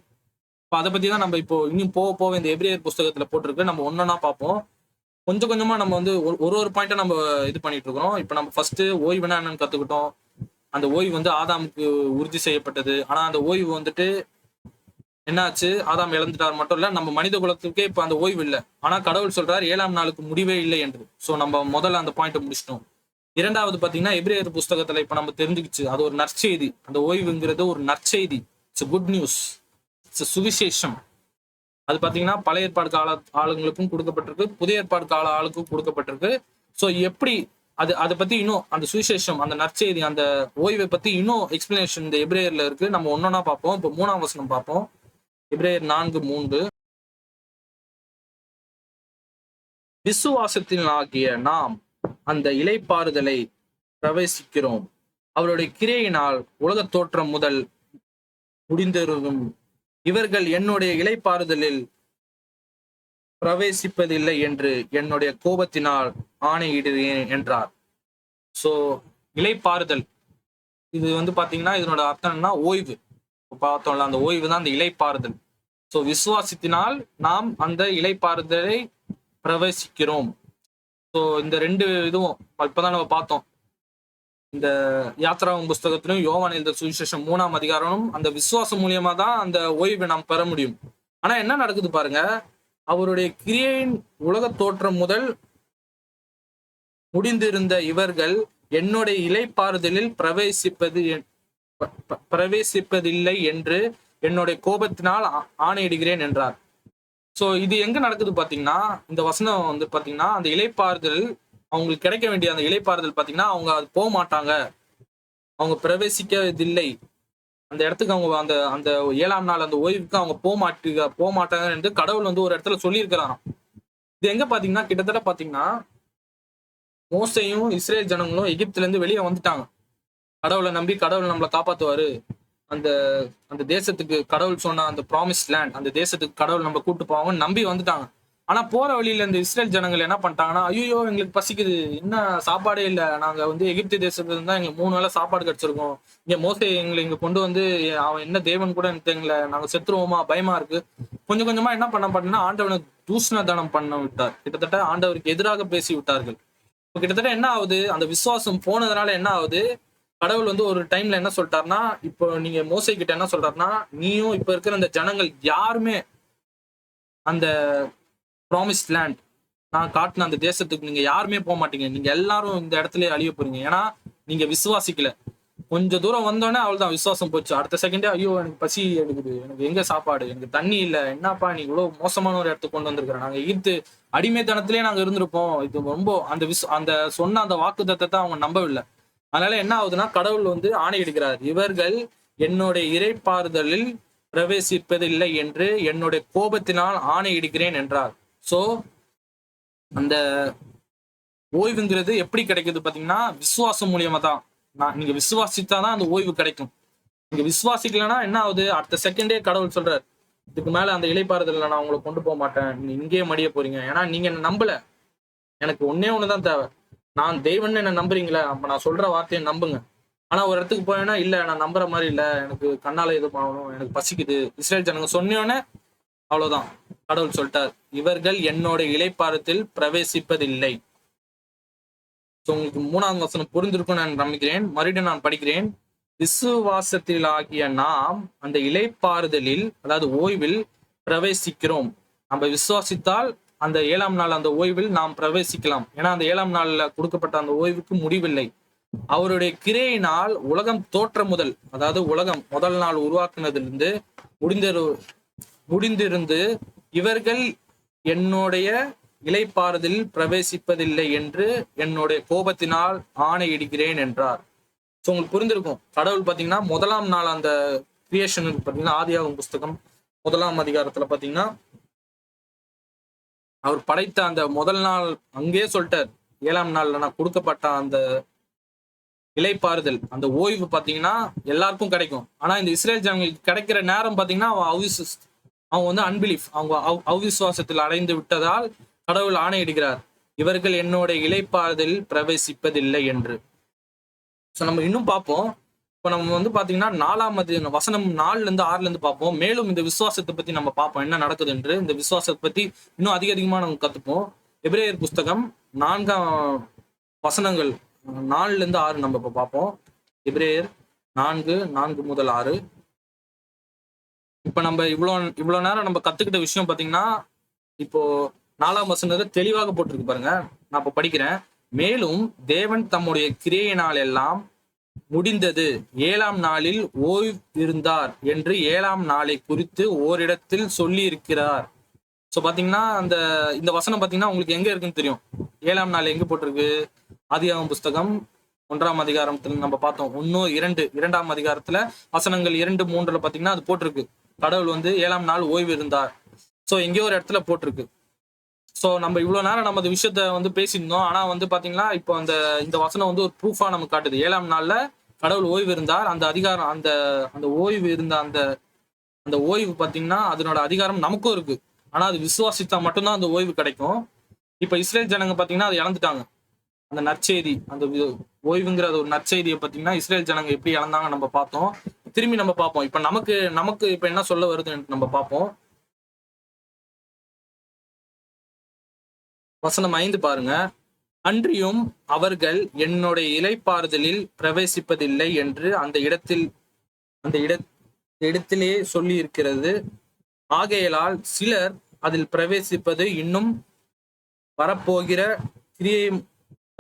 இப்ப அதை பத்தி தான் நம்ம இப்போ இன்னும் போக போக இந்த எபிரேயர் புஸ்தகத்துல போட்டிருக்கு. நம்ம ஒன்னொன்னா பார்ப்போம். கொஞ்சம் கொஞ்சமா நம்ம வந்து ஒரு பாயிண்டா நம்ம இது பண்ணிட்டு இருக்கிறோம். இப்ப நம்ம ஃபர்ஸ்ட் ஓய்வுனா என்னன்னு கத்துக்கிட்டோம். அந்த ஓய்வு வந்து ஆதாமுக்கு உறுதி செய்யப்பட்டது. ஆனா அந்த ஓய்வு வந்துட்டு என்னாச்சு? ஆதாம் இழந்துட்டார் மட்டும் இல்ல, நம்ம மனித குலத்துக்கே இப்ப அந்த ஓய்வு இல்லை. ஆனா கடவுள் சொல்றாரு 7ஆம் நாளுக்கு முடிவே இல்லை என்று. சோ நம்ம முதல்ல அந்த பாயிண்ட் முடிச்சிட்டோம். இரண்டாவது பாத்தீங்கன்னா எபிரேயர் புஸ்தகத்துல இப்ப நம்ம தெரிஞ்சுக்கிச்சு, அது ஒரு நற்செய்தி. அந்த ஓய்வுங்கிறது ஒரு நற்செய்தி. இட்ஸ் குட் நியூஸ், இட்ஸ் சுவிசேஷம். அது பாத்தீங்கன்னா பழைய ஏற்பாடு கால ஆளுங்களுக்கும் கொடுக்கப்பட்டிருக்கு, புதிய ஏற்பாடு கால ஆளுக்கும் கொடுக்கப்பட்டிருக்கு. சோ எப்படி அதை பத்தி இன்னும் அந்த சுவிசேஷம், அந்த நற்செய்தி, அந்த ஓய்வை பத்தி இன்னும் எக்ஸ்பிளனேஷன் இந்த எபிரேயர்ல இருக்கு. நம்ம ஒன்னொன்னா பார்ப்போம். இப்போ 3ஆம் வசனம் பார்ப்போம். எபிரேயர் 4:3. விசுவாசத்தில் ஆகிய நாம் அந்த இளைப்பாறுதலை பிரவேசிக்கிறோம். அவருடைய கிரையினால் உலக தோற்றம் முதல் முடிந்திருக்கும் இவர்கள் என்னுடைய இளைப்பாறுதலில் பிரவேசிப்பதில்லை என்று என்னுடைய கோபத்தினால் ஆணையிடுகிறேன் என்றார். சோ இளைப்பாறுதல், இது வந்து பாத்தீங்கன்னா இதனோட அர்த்தம் என்ன? ஓய்வு. பார்த்தோம்ல, அந்த ஓய்வு தான் அந்த இளைப்பாறுதல். சோ விசுவாசத்தினால் நாம் அந்த இளைப்பாறுதலை பிரவேசிக்கிறோம். சோ இந்த 2 இதுவும் இப்பதான் நம்ம பார்த்தோம். இந்த யாத்ராவும் புஸ்தகத்திலும் யோவான் எழுதிய சுவிசேஷம் 3ஆம் அதிகாரமும் அந்த விசுவாசம் மூலியமா தான் அந்த ஓய்வை நாம் பெற முடியும். ஆனா என்ன நடக்குது பாருங்க, அவருடைய கிரியையின் உலக தோற்றம் முதல் முடிந்திருந்த இவர்கள் என்னுடைய இளைப்பாறுதலில் பிரவேசிப்பதில்லை என்று என்னுடைய கோபத்தினால் ஆணையிடுகிறேன் என்றார். சோ இது எங்க நடக்குது பாத்தீங்கன்னா, இந்த வசனம் வந்து பாத்தீங்கன்னா அந்த இளைப்பாறுதல் அவங்களுக்கு கிடைக்க வேண்டிய அந்த இளைப்பாறுதல் பாத்தீங்கன்னா அவங்க அது போக மாட்டாங்க, அவங்க பிரவேசிக்கவில்லை அந்த இடத்துக்கு. அவங்க அந்த அந்த 7ஆம் நாள் அந்த ஓய்வுக்கு அவங்க போக மாட்டாங்க என்று கடவுள் வந்து ஒரு இடத்துல சொல்லியிருக்கிறாராம். இது எங்க பாத்தீங்கன்னா, கிட்டத்தட்ட பாத்தீங்கன்னா மோசையும் இஸ்ரேல் ஜனங்களும் எகிப்துல இருந்து வெளியே வந்துட்டாங்க. கடவுளை நம்பி கடவுள் நம்மளை காப்பாத்துவாரு, அந்த அந்த தேசத்துக்கு கடவுள் சொன்ன அந்த ப்ராமிஸ் லேண்ட், அந்த தேசத்துக்கு கடவுள் நம்ம கூட்டு போவாங்கன்னு நம்பி வந்துட்டாங்க. ஆனா போற வழியில இந்த இஸ்ரேல் ஜனங்கள் என்ன பண்ணிட்டாங்கன்னா, ஐயோ எங்களுக்கு பசிக்குது, என்ன சாப்பாடே இல்லை, நாங்க வந்து எகிப்து தேசத்துல இருந்தா எங்களுக்கு 3 வேளை சாப்பாடு கிடைச்சிருக்கோம், இங்க மோசே எங்களை இங்க கொண்டு வந்து அவன் என்ன தேவன் கூட எங்களை நாங்க செத்துருவோமா, பயமா இருக்கு. கொஞ்சம் கொஞ்சமா என்ன பண்ண ஆண்டவனை தூஷண தானம் பண்ண விட்டார். கிட்டத்தட்ட ஆண்டவருக்கு எதிராக பேசி விட்டார்கள். இப்போ கிட்டத்தட்ட என்ன ஆகுது, அந்த விசுவாசம் போனதுனால என்ன ஆகுது, கடவுள் வந்து ஒரு டைம்ல என்ன சொல்லிட்டாருன்னா, இப்போ நீங்க மோசை கிட்ட என்ன சொல்றாருன்னா, நீயும் இப்ப இருக்கிற அந்த ஜனங்கள் யாருமே அந்த ப்ராமிஸ் லேண்ட் நான் காட்டின அந்த தேசத்துக்கு நீங்க யாருமே போக மாட்டீங்க, நீங்க எல்லாரும் இந்த இடத்துல அழிய போறீங்க, ஏன்னா நீங்க விசுவாசிக்கல. கொஞ்சம் தூரம் வந்தோடனே அவள்தான் விசுவாசம் போச்சு. அடுத்த செகண்டே ஐயோ எனக்கு பசி எடுக்குது, எனக்கு எங்க சாப்பாடு, எனக்கு தண்ணி இல்லை, என்னப்பா நீ இவ்வளவு மோசமான ஒரு இடத்துக்கு கொண்டு வந்திருக்கிற, நாங்க ஈர்த்து அடிமைத்தனத்திலேயே நாங்க இருந்திருப்போம். இது ரொம்ப அந்த சொன்ன அந்த வாக்குத்தத்தத்தை அவங்க நம்பவில்லை. அதனால என்ன ஆகுதுன்னா, கடவுள் வந்து ஆணையிடுகிறார், இவர்கள் என்னுடைய இறைப்பாறுதலில் பிரவேசிப்பதில்லை என்று என்னுடைய கோபத்தினால் ஆணையிடுகிறேன் என்றார். சோ அந்த ஓய்வுங்கிறது எப்படி கிடைக்குது பாத்தீங்கன்னா, விசுவாசம் மூலியமா தான். நீங்க விசுவாசித்தாதான் அந்த ஓய்வு கிடைக்கும். நீங்க விசுவாசிக்கலன்னா என்ன ஆகுது, அடுத்த செகண்டே கடவுள் சொல்றாரு, இதுக்கு மேல அந்த இளைப்பாறுதல்ல நான் உங்களை கொண்டு போக மாட்டேன், நீங்க இங்கேயே மடிய போறீங்க, ஏன்னா நீங்க என்ன நம்பல, எனக்கு ஒன்னே ஒண்ணுதான் தேவை, நான் தெய்வம்னு என்ன நம்புறீங்களா, அப்ப நான் சொல்ற வார்த்தையை நம்புங்க. ஆனா ஒரு இடத்துக்கு போயேன்னா, இல்ல நான் நம்புற மாதிரி இல்ல, எனக்கு கண்ணால எது ஆகணும், எனக்கு பசிக்குது, இஸ்ரேல் ஜனங்க சொன்னோன்னே அவ்வளவுதான், கடவுள் சொல்லிட்டார், இவர்கள் என்னோட இளைப்பாறுதலில் பிரவேசிப்பதில்லை. உங்களுக்கு 3ஆம் வசனம் புரிந்திருக்கும் நான் நம்புகிறேன். மறுபடியும் நான் படிக்கிறேன். விசுவாசத்தில் ஆகிய நாம் அந்த இளைப்பாறுதலில், அதாவது ஓய்வில் பிரவேசிக்கிறோம். நம்ம விசுவாசித்தால் அந்த 7ஆம் நாள் அந்த ஓய்வில் நாம் பிரவேசிக்கலாம். ஏன்னா அந்த 7ஆம் நாள்ல கொடுக்கப்பட்ட அந்த ஓய்வுக்கு முடிவில்லை. அவருடைய கிரையினால் உலகம் தோற்றம் முதல், அதாவது உலகம் முதல் நாள் உருவாக்குனதிலிருந்து முடிந்திருந்து இவர்கள் என்னுடைய இளைப்பாறுதலில் பிரவேசிப்பதில்லை என்று என்னுடைய கோபத்தினால் ஆணையிடுகிறேன் என்றார். ஸோ உங்களுக்கு புரிந்திருக்கும், கடவுள் பாத்தீங்கன்னா முதலாம் நாள் அந்த கிரியேஷன் பாத்தீங்கன்னா ஆதியாகமம் புஸ்தகம் 1ஆம் அதிகாரத்துல பாத்தீங்கன்னா அவர் படைத்த அந்த முதல் நாள் அங்கேயே சொல்லிட்டார், 7ஆம் நாள்ல நான் கொடுக்கப்பட்ட அந்த இலைப்பாறுதல், அந்த ஓய்வு பாத்தீங்கன்னா எல்லாருக்கும் கிடைக்கும். ஆனா இந்த இஸ்ரேல் ஜனங்களுக்கு கிடைக்கிற நேரம் பாத்தீங்கன்னா அவங்க வந்து அன்பிலீஃப், அவங்க அவிசுவாசத்தில் அடைந்து விட்டதால் கடவுள் ஆணையிடுகிறார், இவர்கள் என்னோட இலைப்பாறுதலில் பிரவேசிப்பதில்லை என்று. ஸோ நம்ம இன்னும் பார்ப்போம். இப்போ நம்ம வந்து பாத்தீங்கன்னா 4ஆம் வசனம் 4ல இருந்து 6ல இருந்து பார்ப்போம். மேலும் இந்த விசுவாசத்தை பத்தி நம்ம பார்ப்போம் என்ன நடக்குது என்று. இந்த விசுவாசத்தை பத்தி இன்னும் அதிகமா நம்ம கத்துப்போம். எபிரேயர் புஸ்தகம் 4ஆம் வசனங்கள் 4ல இருந்து 6 நம்ம இப்ப பார்ப்போம். எபிரேயர் 4 முதல் 6. இப்ப நம்ம இவ்வளவு நேரம் நம்ம கத்துக்கிட்ட விஷயம் பாத்தீங்கன்னா, இப்போ 4ஆம் வசனத்துல தெளிவாக போட்டிருக்கு பாருங்க. நான் இப்ப படிக்கிறேன். மேலும் தேவன் தம்முடைய கிரியையினால் எல்லாம் முடிந்தது, 7ஆம் நாளில் ஓய்வு இருந்தார் என்று 7ஆம் நாளை குறித்து ஓரிடத்தில் சொல்லி இருக்கிறார். சோ பாத்தீங்கன்னா இந்த வசனம் பாத்தீங்கன்னா உங்களுக்கு எங்க இருக்குன்னு தெரியும். 7ஆம் நாள் எங்க போட்டிருக்கு? ஆதியாகமம் புஸ்தகம் 1ஆம் அதிகாரத்துல நம்ம பார்த்தோம். 2ஆம் அதிகாரத்துல வசனங்கள் 2, 3ல பாத்தீங்கன்னா அது போட்டிருக்கு, கடவுள் வந்து 7ஆம் நாள் ஓய்வு இருந்தார். சோ எங்கேயோ ஒரு இடத்துல போட்டிருக்கு. சோ நம்ம இவ்வளவு நேரம் நம்ம அந்த விஷயத்த வந்து பேசியிருந்தோம். ஆனா வந்து பாத்தீங்கன்னா இப்போ இந்த வசனம் வந்து ஒரு ப்ரூஃபா நமக்கு காட்டுது. 7ஆம் நாள்ல கடவுள் ஓய்வு இருந்தார். அந்த அதிகாரம் அந்த ஓய்வு இருந்த அந்த ஓய்வு பாத்தீங்கன்னா அதனோட அதிகாரம் நமக்கும் இருக்கு. ஆனா அது விசுவாசித்தா மட்டும்தான் அந்த ஓய்வு கிடைக்கும். இப்ப இஸ்ரேல் ஜனங்க பாத்தீங்கன்னா அதை இழந்துட்டாங்க. அந்த நற்செய்தி, அந்த ஓய்வுங்கிற ஒரு நற்செய்தியை பாத்தீங்கன்னா இஸ்ரேல் ஜனங்க எப்படி இழந்தாங்க நம்ம பார்த்தோம். திரும்பி நம்ம பார்ப்போம். இப்ப நமக்கு இப்ப என்ன சொல்ல வருது நம்ம பார்ப்போம். வசனம் 5 பாருங்க. அன்றியும் அவர்கள் என்னுடைய இலைப்பாறுதலில் பிரவேசிப்பதில்லை என்று அந்த இடத்திலே சொல்லி இருக்கிறது. ஆகையால் சிலர் அதில் பிரவேசிப்பது இன்னும் வரப்போகிற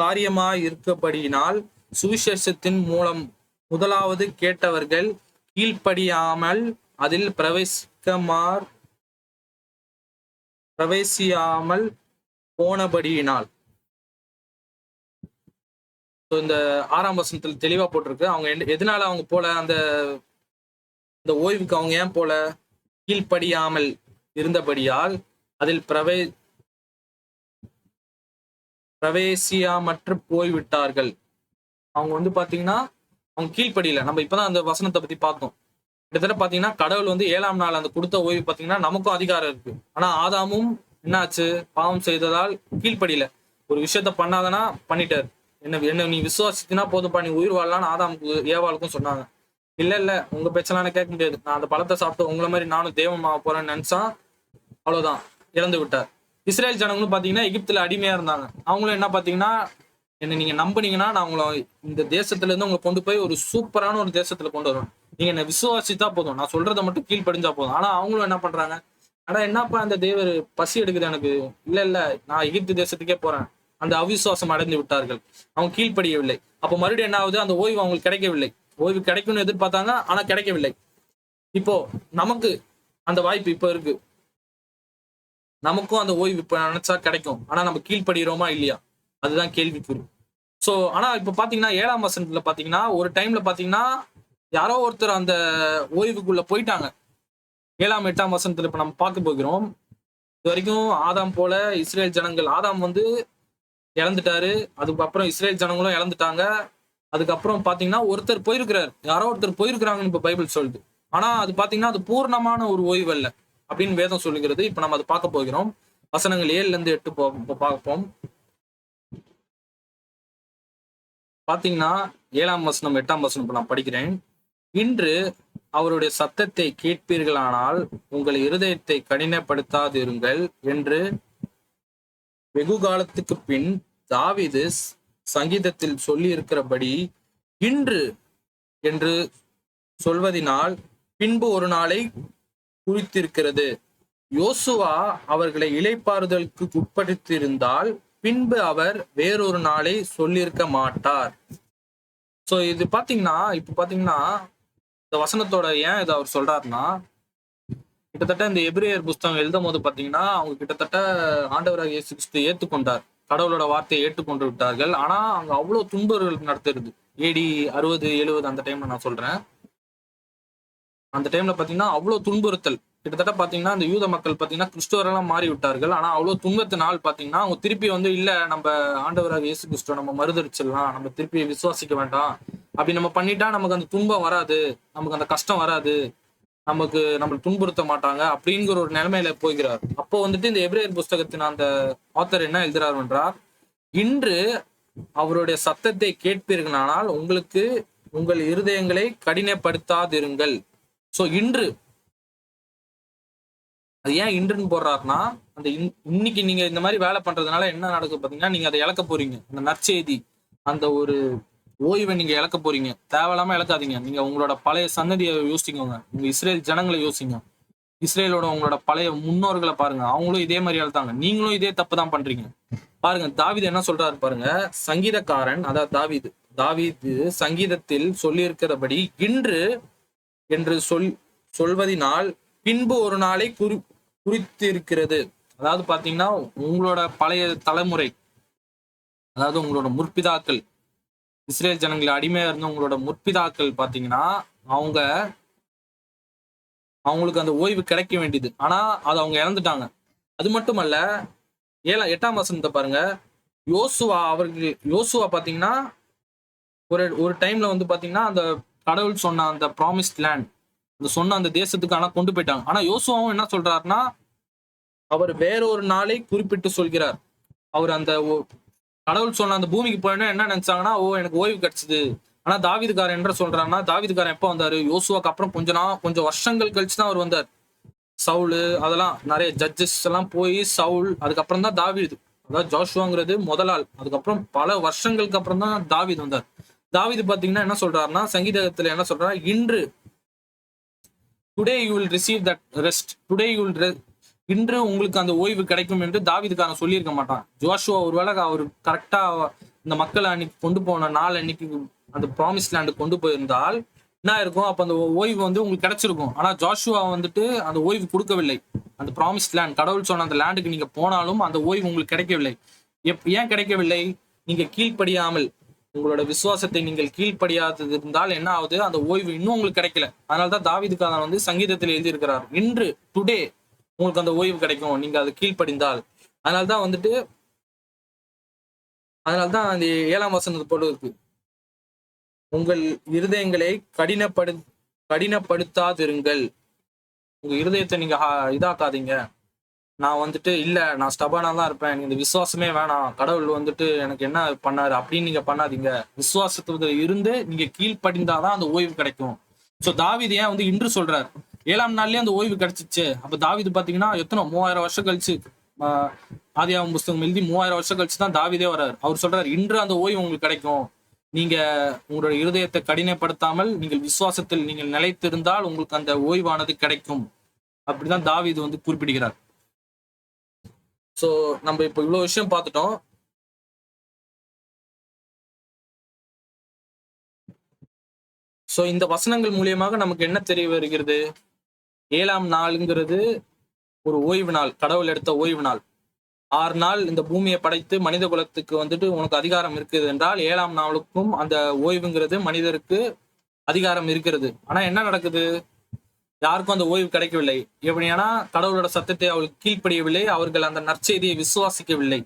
காரியமாய் இருக்கப்படியினால் சுவிசேஷத்தின் மூலம் முதலாவது கேட்டவர்கள் கீழ்ப்படியாமல் அதில் பிரவேசியாமல் போனபடியினால். இந்த 6ஆம் வசனத்தில் தெளிவா போட்டிருக்கு, அவங்க எதனால அவங்க போல அந்த ஓய்வுக்கு அவங்க ஏன் போல? கீழ்ப்படியாமல் இருந்தபடியால் அதில் பிரவேசியாமற்று போய்விட்டார்கள். அவங்க வந்து பாத்தீங்கன்னா அவங்க கீழ்ப்படியில. நம்ம இப்பதான் அந்த வசனத்தை பத்தி பார்த்தோம். கிட்டத்தட்ட பாத்தீங்கன்னா கடவுள் வந்து 7ஆம் நாள் அந்த கொடுத்த ஓய்வு பாத்தீங்கன்னா நமக்கும் அதிகாரம் இருக்கு. ஆனா ஆதாமும் என்னாச்சு? பாவம் செய்ததால் கீழ்ப்படியில. ஒரு விஷயத்த பண்ணாதனா பண்ணிட்டாரு. என்ன நீ விசுவாசித்தினா போதும்பா, நீ உயிர் வாழலான்னு ஆதாமுக்கு ஏவாளுக்கும் சொன்னாங்க. இல்ல உங்க பேச்செல்லாம் கேட்க முடியாது, நான் அந்த பழத்தை சாப்பிட்டு உங்களை மாதிரி நானும் தேவமாக போறேன்னு நினைச்சா அவ்வளவுதான், இறந்து விட்டார். இஸ்ரேல் ஜனங்களும் பாத்தீங்கன்னா எகிப்துல அடிமையா இருந்தாங்க. அவங்களும் என்ன பாத்தீங்கன்னா, என்ன நீங்க நம்புனீங்கன்னா நான் உங்களை இந்த தேசத்துல இருந்து உங்களை கொண்டு போய் ஒரு சூப்பரான ஒரு தேசத்துல கொண்டு வருவேன், நீங்க என்ன விசுவாசித்தா போதும், நான் சொல்றதை மட்டும் கீழ்ப்படிஞ்சா போதும். ஆனா அவங்களும் என்ன பண்றாங்க? ஆனா என்னப்பா அந்த தேவர் பசி எடுக்குது எனக்கு, இல்ல நான் எகிப்து தேசத்துக்கே போறேன். அந்த அவிசுவாசம் அடைந்து விட்டார்கள், அவங்க கீழ்ப்படியவில்லை. அப்ப மறுபடியும் என்ன ஆகுது? அந்த ஓய்வு அவங்களுக்கு கிடைக்கவில்லை. ஓய்வு கிடைக்கும்னு எதிர்பார்த்தாங்க, ஆனா கிடைக்கவில்லை. இப்போ நமக்கு அந்த வாய்ப்பு இப்ப இருக்கு. நமக்கும் அந்த ஓய்வு இப்ப நினைச்சா கிடைக்கும். ஆனா நம்ம கீழ்ப்படுகிறோமா இல்லையா, அதுதான் கேள்விக்குறி. சோ ஆனா இப்ப பாத்தீங்கன்னா 7ஆம் வசனத்துல பாத்தீங்கன்னா ஒரு டைம்ல பாத்தீங்கன்னா யாரோ ஒருத்தர் அந்த ஓய்வுக்குள்ள போயிட்டாங்க. 7ஆம் 8ஆம் வசனத்துல இப்ப நம்ம பார்க்க போகிறோம். இது வரைக்கும் ஆதாம் போல இஸ்ரேல் ஜனங்கள், ஆதாம் வந்து இழந்துட்டாரு, அதுக்கப்புறம் இஸ்ரேல் ஜனங்களும் இழந்துட்டாங்க. அதுக்கப்புறம் பாத்தீங்கன்னா ஒருத்தர் போயிருக்கிறார், யாரோ ஒருத்தர் போயிருக்கிறாங்கன்னு இப்ப பைபிள் சொல்லுது. ஆனா அது பாத்தீங்கன்னா அது பூர்ணமான ஒரு ஓய்வு அல்ல அப்படின்னு வேதம் சொல்லுகிறது. இப்ப நம்ம அதை பார்க்க போகிறோம். வசனங்கள் 7ல இருந்து 8 பார்ப்போம். பாத்தீங்கன்னா 7ஆம் வசனம் 8ஆம் வசனம் இப்ப நான் படிக்கிறேன். இன்று அவருடைய சத்தத்தை கேட்பீர்களானால் உங்கள் இருதயத்தை கடினப்படுத்தாதிருங்கள் என்று வெகு காலத்துக்கு பின் தாவீது சங்கீதத்தில் சொல்லி இருக்கிறபடி இன்று என்று சொல்வதினால் பின்பு ஒரு நாளை குறித்திருக்கிறது. யோசுவா அவர்களை இளைப்பாறுதலுக்கு உட்படுத்தியிருந்தால் பின்பு அவர் வேறொரு நாளை சொல்லியிருக்க மாட்டார். சோ இது பாத்தீங்கன்னா இப்ப பாத்தீங்கன்னா இந்த வசனத்தோட ஏன் இதை அவர் சொல்றாருன்னா, கிட்டத்தட்ட இந்த எபிரேயர் புஸ்தகம் எழுதும் போது பாத்தீங்கன்னா அவங்க கிட்டத்தட்ட ஆண்டவராக இயேசு கிறிஸ்து ஏற்றுக்கொண்டார், கடவுளோட வார்த்தையை ஏற்றுக்கொண்டு விட்டார்கள். ஆனா அங்க அவ்வளவு துன்பர்கள் நடத்துறது. AD 60-70 அந்த டைம்ல நான் சொல்றேன். அந்த டைம்ல பாத்தீங்கன்னா அவ்வளவு துன்புறுத்தல். கிட்டத்தட்ட பாத்தீங்கன்னா அந்த யூத மக்கள் பாத்தீங்கன்னா கிறிஸ்துவரெல்லாம் மாறி விட்டார்கள். ஆனா அவ்வளவு துன்பத்தினால் பாத்தீங்கன்னா அவங்க திருப்பி வந்து இல்ல நம்ம ஆண்டவராக இயேசு கிறிஸ்துவ நம்ம மறுதலிச்சிடலாம், நம்ம திருப்பி விசுவாசிக்க வேண்டாம், அப்படி நம்ம பண்ணிட்டா நமக்கு அந்த துன்பம் வராது, நமக்கு அந்த கஷ்டம் வராது, நம்மளை துன்புறுத்த மாட்டாங்க அப்படிங்கிற ஒரு நிலைமையில போகிறார். அப்போ வந்துட்டு இந்த எபிரேயர் புஸ்தகத்தின் அந்த ஆத்தர் என்ன எழுதுறார் என்றால், இன்று அவருடைய சத்தத்தை கேட்பீர்களானால் உங்களுக்கு உங்கள் இருதயங்களை கடினப்படுத்தாதிருங்கள். சோ இன்று அது ஏன் இன்றுன்னு போடுறாருன்னா, அந்த இன்னைக்கு நீங்க இந்த மாதிரி வேலை பண்றதுனால என்ன நடக்கும் பாத்தீங்கன்னா, நீங்க அதை இழக்க போறீங்க. அந்த நற்செய்தி, அந்த ஒரு ஓய்வை நீங்க இழக்க போறீங்க. தேவையில்லாம இழக்காதீங்க. நீங்க உங்களோட பழைய சன்னதியை யோசிக்கோங்க, உங்க இஸ்ரேல் ஜனங்களை யோசிங்க, இஸ்ரேலோட உங்களோட பழைய முன்னோர்களை பாருங்க, அவங்களும் இதே மாதிரி இழந்தாங்க, நீங்களும் இதே தப்பு தான் பண்றீங்க. பாருங்க தாவீது என்ன சொல்றாரு பாருங்க. சங்கீதக்காரன், அதாவது தாவீது சங்கீதத்தில் சொல்லி இருக்கிறபடி இன்று என்று சொல்வதினால் பின்பு ஒரு நாளை குறித்திருக்கிறது. அதாவது பாத்தீங்கன்னா உங்களோட பழைய தலைமுறை, அதாவது உங்களோட முற்பிதாக்கள், இஸ்ரேல் ஜனங்களை அடிமையா இருந்த உங்களோட முற்பிதாக்கள் பாத்தீங்கன்னா அவங்களுக்கு அந்த ஓய்வு கிடைக்க வேண்டியது, ஆனா அதை அவங்க இழந்துட்டாங்க. அது மட்டுமல்ல, 8ஆம் வசனத்தை பாருங்க. யோசுவா பாத்தீங்கன்னா ஒரு டைம்ல வந்து பாத்தீங்கன்னா அந்த கடவுள் சொன்ன அந்த ப்ராமிஸ்ட் லேண்ட், அந்த சொன்ன அந்த தேசத்துக்கு ஆனா கொண்டு போயிட்டாங்க. ஆனா யோசுவாவும் என்ன சொல்றாருன்னா, அவர் வேறொரு நாளை குறிப்பிட்டு சொல்கிறார். அவர் அந்த கடவுள் சொன்ன அந்த பூமிக்கு போயினா என்ன நினைச்சாங்கன்னா, எனக்கு ஓய்வு கிடைச்சது. ஆனா தாவீதுக்காரன் என்ன சொல்றாருன்னா, தாவீதுக்காரன் எப்ப வந்தாரு? யோசுவாக்கு அப்புறம் கொஞ்சம் வருஷங்கள் கழிச்சுதான் அவர் வந்தார். சவுல் அதெல்லாம் நிறைய ஜட்ஜஸ் எல்லாம் போய் சவுல், அதுக்கப்புறம் தான் தாவீது, அதாவது ஜோஷுவாங்கிறது முதல் ஆள். அதுக்கப்புறம் பல வருஷங்களுக்கு அப்புறம் தான் தாவீது வந்தார். தாவீது பாத்தீங்கன்னா என்ன சொல்றாருன்னா, சங்கீதத்துல என்ன சொல்றாரு, இன்று today you will receive that rest, today you will, இன்று உங்களுக்கு அந்த ஓய்வு கிடைக்கும் என்று தாவீதுக்காரன் சொல்லியிருக்க மாட்டான். ஜோஷுவா ஒருவேளை அவர் கரெக்டா இந்த மக்களை அன்னைக்கு கொண்டு போன நாள் அன்னைக்கு அந்த ப்ராமிஸ் லேண்டு கொண்டு போயிருந்தால் என்ன இருக்கும், அப்ப அந்த ஓய்வு வந்து உங்களுக்கு கிடைச்சிருக்கும். ஆனா ஜோஷுவா வந்துட்டு அந்த ஓய்வு கொடுக்கவில்லை. அந்த ப்ராமிஸ் லேண்ட், கடவுள் சொன்ன அந்த லேண்டுக்கு நீங்க போனாலும் அந்த ஓய்வு உங்களுக்கு கிடைக்கவில்லை. ஏன் கிடைக்கவில்லை? நீங்க கீழ்ப்படியாமல், உங்களோட விசுவாசத்தை நீங்கள் கீழ்ப்படியாதது இருந்தால் என்ன ஆகுது, அந்த ஓய்வு இன்னும் உங்களுக்கு கிடைக்கல. அதனாலதான் தாவீதுக்காரன் வந்து சங்கீதத்தில் எழுதியிருக்கிறார், இன்று டுடே உங்களுக்கு அந்த ஓய்வு கிடைக்கும், நீங்க அதை கீழ்ப்படிந்தால். அதனால்தான் அந்த 7ஆம் வசனத்து போல இருக்கு, உங்கள் இருதயங்களை கடினப்படுத்தாதிருங்கள். உங்க இருதயத்தை நீங்க இதாக்காதீங்க. நான் வந்துட்டு இல்ல, நான் ஸ்டபானா தான் இருப்பேன், இந்த விசுவாசமே வேணாம், கடவுள் வந்துட்டு எனக்கு என்ன பண்ணாரு அப்படின்னு நீங்க பண்ணாதீங்க. விசுவாசத்துல இருந்து நீங்க கீழ்ப்படிந்தாதான் அந்த ஓய்வு கிடைக்கும். சோ தாவீது ஏன் வந்து இன்று சொல்றாரு, 7ஆம் நாள்லயே அந்த ஓய்வு கிடைச்சிச்சு. அப்ப தாவீது பாத்தீங்கன்னா எத்தனை 3000 வருஷம் கழிச்சு, ஆதியாகமம் புஸ்தகம் எழுதி 3000 வருஷம் கழிச்சு தான் தாவீதே வர்றாரு. அவர் சொல்றாரு, இன்று அந்த ஓய்வு உங்களுக்கு கிடைக்கும், நீங்க உங்களோட இருதயத்தை கடினப்படுத்தாமல் நீங்கள் விசுவாசத்தில் நீங்கள் நிலைத்திருந்தால் உங்களுக்கு அந்த ஓய்வானது கிடைக்கும். அப்படிதான் தாவீது வந்து குறிப்பிடுகிறார். சோ நம்ம இப்ப இவ்வளவு விஷயம் பார்த்துட்டோம். சோ இந்த வசனங்கள் மூலியமாக நமக்கு என்ன தெரிய வருகிறது, 7ஆம் நாளுங்கிறது ஒரு ஓய்வு நாள், கடவுள் எடுத்த ஓய்வு நாள். 6 நாள் இந்த பூமியை படைத்து மனித குலத்துக்கு வந்துட்டு உனக்கு அதிகாரம் இருக்குது என்றால், 7ஆம் நாளுக்கும் அந்த ஓய்வுங்கிறது மனிதருக்கு அதிகாரம் இருக்கிறது. ஆனா என்ன நடக்குது, யாருக்கும் அந்த ஓய்வு கிடைக்கவில்லை. எப்படின்னா கடவுளோட சத்தத்தை அவர்களுக்கு கீழ்ப்படியவில்லை, அவர்கள் அந்த நற்செய்தியை விசுவாசிக்கவில்லை.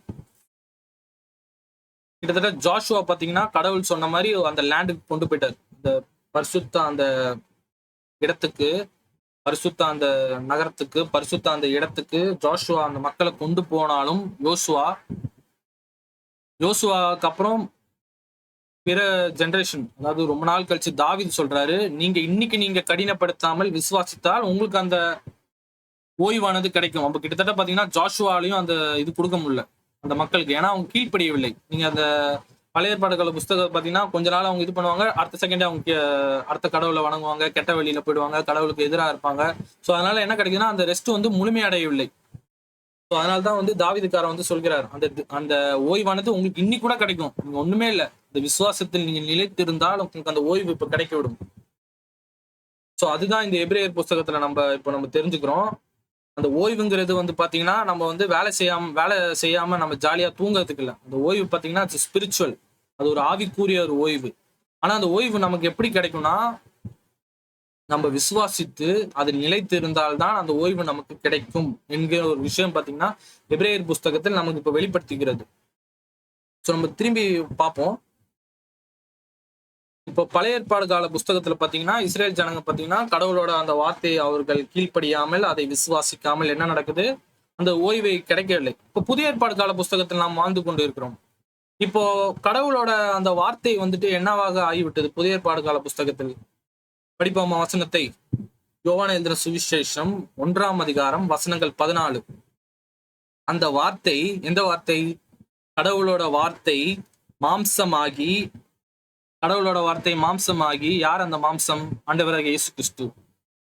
கிட்டத்தட்ட ஜோஷுவா பாத்தீங்கன்னா கடவுள் சொன்ன மாதிரி அந்த லேண்டுக்கு கொண்டு போயிட்டார், இந்த பரிசுத்த அந்த இடத்துக்கு, பரிசுத்த அந்த நகரத்துக்கு, பரிசுத்த அந்த இடத்துக்கு ஜோஷுவா அந்த மக்களை கொண்டு போனாலும் யோசுவாக்கு அப்புறம் பிற ஜெனரேஷன், அதாவது ரொம்ப நாள் கழிச்சு தாவீது சொல்றாரு, நீங்க கடினப்படுத்தாமல் விசுவாசித்தால் உங்களுக்கு அந்த ஓய்வானது கிடைக்கும். அப்ப கிட்டத்தட்ட பாத்தீங்கன்னா ஜோஷுவாலையும் அந்த இது கொடுக்க முடியல அந்த மக்களுக்கு, ஏன்னா அவங்க கீழ்ப்படியவில்லை. நீங்க அந்த பழைய ஏற்பாடுகள புஸ்தகம் பாத்தீங்கன்னா கொஞ்ச நாள் அவங்க இது பண்ணுவாங்க, அடுத்த செகண்டே அவங்க அடுத்த கடவுளை வணங்குவாங்க, கெட்ட வழியில போயிடுவாங்க, கடவுளுக்கு எதிராக இருப்பாங்க. சோ அதனால என்ன கிடைக்குதுன்னா அந்த ரெஸ்ட் வந்து முழுமையடையவில்லை. ஸோ அதனால்தான் வந்து தாவீதுக்காரர் வந்து சொல்கிறார், அந்த ஓய்வானது உங்களுக்கு இன்னி கூட கிடைக்கும், நீங்க ஒண்ணுமே இல்லை, இந்த விசுவாசத்தில் நீங்க நிலைத்திருந்தால் உங்களுக்கு அந்த ஓய்வு இப்ப கிடைக்க விடும். சோ அதுதான் இந்த எபிரேயர் புஸ்தகத்துல நம்ம தெரிஞ்சுக்கிறோம். அந்த ஓய்வுங்கிறது வந்து பாத்தீங்கன்னா நம்ம வந்து வேலை செய்யாம நம்ம ஜாலியா தூங்குறதுக்கு இல்லை. அந்த ஓய்வு பாத்தீங்கன்னா ஸ்பிரிச்சுவல், அது ஒரு ஆவிக்குரிய ஒரு ஓய்வு. ஆனா அந்த ஓய்வு நமக்கு எப்படி கிடைக்கும்னா, நம்ம விசுவாசித்து அதில் நிலைத்து இருந்தால்தான் அந்த ஓய்வு நமக்கு கிடைக்கும் என்கிற ஒரு விஷயம் பாத்தீங்கன்னா எபிரேயர் புஸ்தகத்தில் நமக்கு இப்ப வெளிப்படுத்துகிறது. சோ நம்ம திரும்பி பார்ப்போம். இப்போ பழைய ஏற்பாடு கால புஸ்தகத்துல பாத்தீங்கன்னா இஸ்ரேல் ஜனங்க பாத்தீங்கன்னா கடவுளோட அந்த வார்த்தையை அவர்கள் கீழ்ப்படியாமல் அதை விசுவாசிக்காமல் என்ன நடக்குது, அந்த ஓய்வை கிடைக்கவில்லை. இப்போ புதிய ஏற்பாடு கால புஸ்தகத்தில் நாம் வாழ்ந்து கொண்டு இருக்கிறோம். இப்போ கடவுளோட அந்த வார்த்தை வந்துட்டு என்னவாக ஆகிவிட்டது புதிய ஏற்பாடு கால புஸ்தகத்தில். படிப்போமா வசனத்தை. யோவான் எழுதின சுவிசேஷம் 1ஆம் அதிகாரம் வசனங்கள் 14. அந்த வார்த்தை எந்த வார்த்தை? கடவுளோட வார்த்தை மாம்சமாகி, கடவுளோட வார்த்தை மாம்சமாகி, யார் அந்த மாம்சம்? ஆண்டவராகிய இயேசு கிறிஸ்து.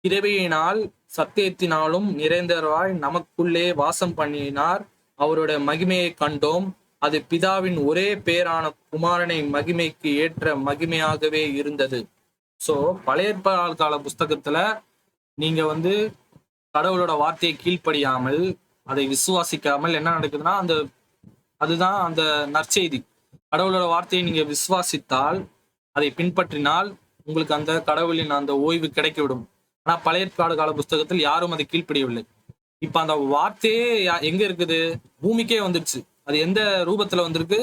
கிருபையினால் சத்தியத்தினாலும் நிறைந்தவராய் நமக்குள்ளே வாசம் பண்ணினார். அவருடைய மகிமையை கண்டோம். அது பிதாவின் ஒரே பேரான குமாரனை மகிமைக்கு ஏற்ற மகிமையாகவே இருந்தது. சோ பழைய ஏற்பாடு கால புஸ்தகத்துல நீங்க வந்து கடவுளோட வார்த்தையை கீழ்ப்படியாமல் அதை விசுவாசிக்காமல் என்ன நடக்குதுன்னா, அதுதான் அந்த நற்செய்தி. கடவுளோட வார்த்தையை நீங்க விசுவாசித்தால், அதை பின்பற்றினால் உங்களுக்கு அந்த கடவுளின் அந்த ஓய்வு கிடைக்கிவிடும். ஆனா பழைய ஏற்பாடு கால புஸ்தகத்தில் யாரும் அதை கீழ்ப்படியவில்லை. இப்ப அந்த வார்த்தையே எங்க இருக்குது? பூமிக்கே வந்துருச்சு. அது எந்த ரூபத்துல வந்திருக்கு?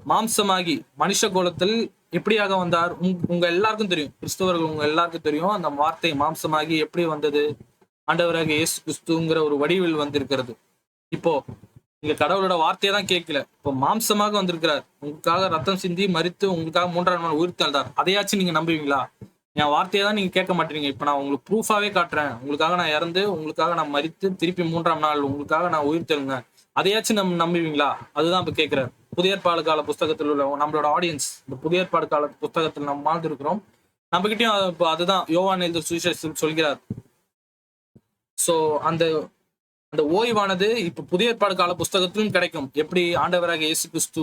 மாம்சமாகி மனுஷ கோலத்தில் எப்படியாக வந்தார்? உங்க எல்லாருக்கும் தெரியும், கிறிஸ்தவர்கள் உங்க எல்லாருக்கும் தெரியும் அந்த வார்த்தை மாம்சமாகி எப்படி வந்தது. ஆண்டவராக இயேசு கிறிஸ்துங்கிற ஒரு வடிவில் வந்திருக்கிறது. இப்போ நீங்க கடவுளோட வார்த்தையை தான் கேட்கல, இப்போ மாம்சமாக வந்திருக்கிறார். உங்களுக்காக ரத்தம் சிந்தி மரித்து உங்களுக்காக 3ஆம் நாள் உயிர் தெழுந்தார். அதையாச்சும் நீங்க நம்புவீங்களா? என் வார்த்தையை தான் நீங்க கேட்க மாட்டீங்க. இப்ப நான் உங்களுக்கு ப்ரூஃபாவே காட்டுறேன். உங்களுக்காக நான் இறந்து, உங்களுக்காக நான் மரித்து, திருப்பி 3ஆம் நாள் உங்களுக்காக நான் உயிர் தெழுந்தேன். அதையாச்சும் நம்புவீங்களா? அதுதான் இப்ப கேட்கிறார். புதிய ஏற்பாடு கால புஸ்தகத்தில் உள்ள நம்மளோட ஆடியன்ஸ், இந்த புதிய ஏற்பாடு கால புஸ்தகத்தில் நம்ம வாழ்ந்திருக்கிறோம். நம்ம கிட்டயும் இப்போ அதுதான் யோவான் எழுதின சுவிசேஷத்தில் சொல்கிறார். சோ அந்த அந்த ஓய்வானது இப்ப புதிய ஏற்பாடு கால புஸ்தகத்திலும் கிடைக்கும். எப்படி ஆண்டவராக இயேசு கிறிஸ்து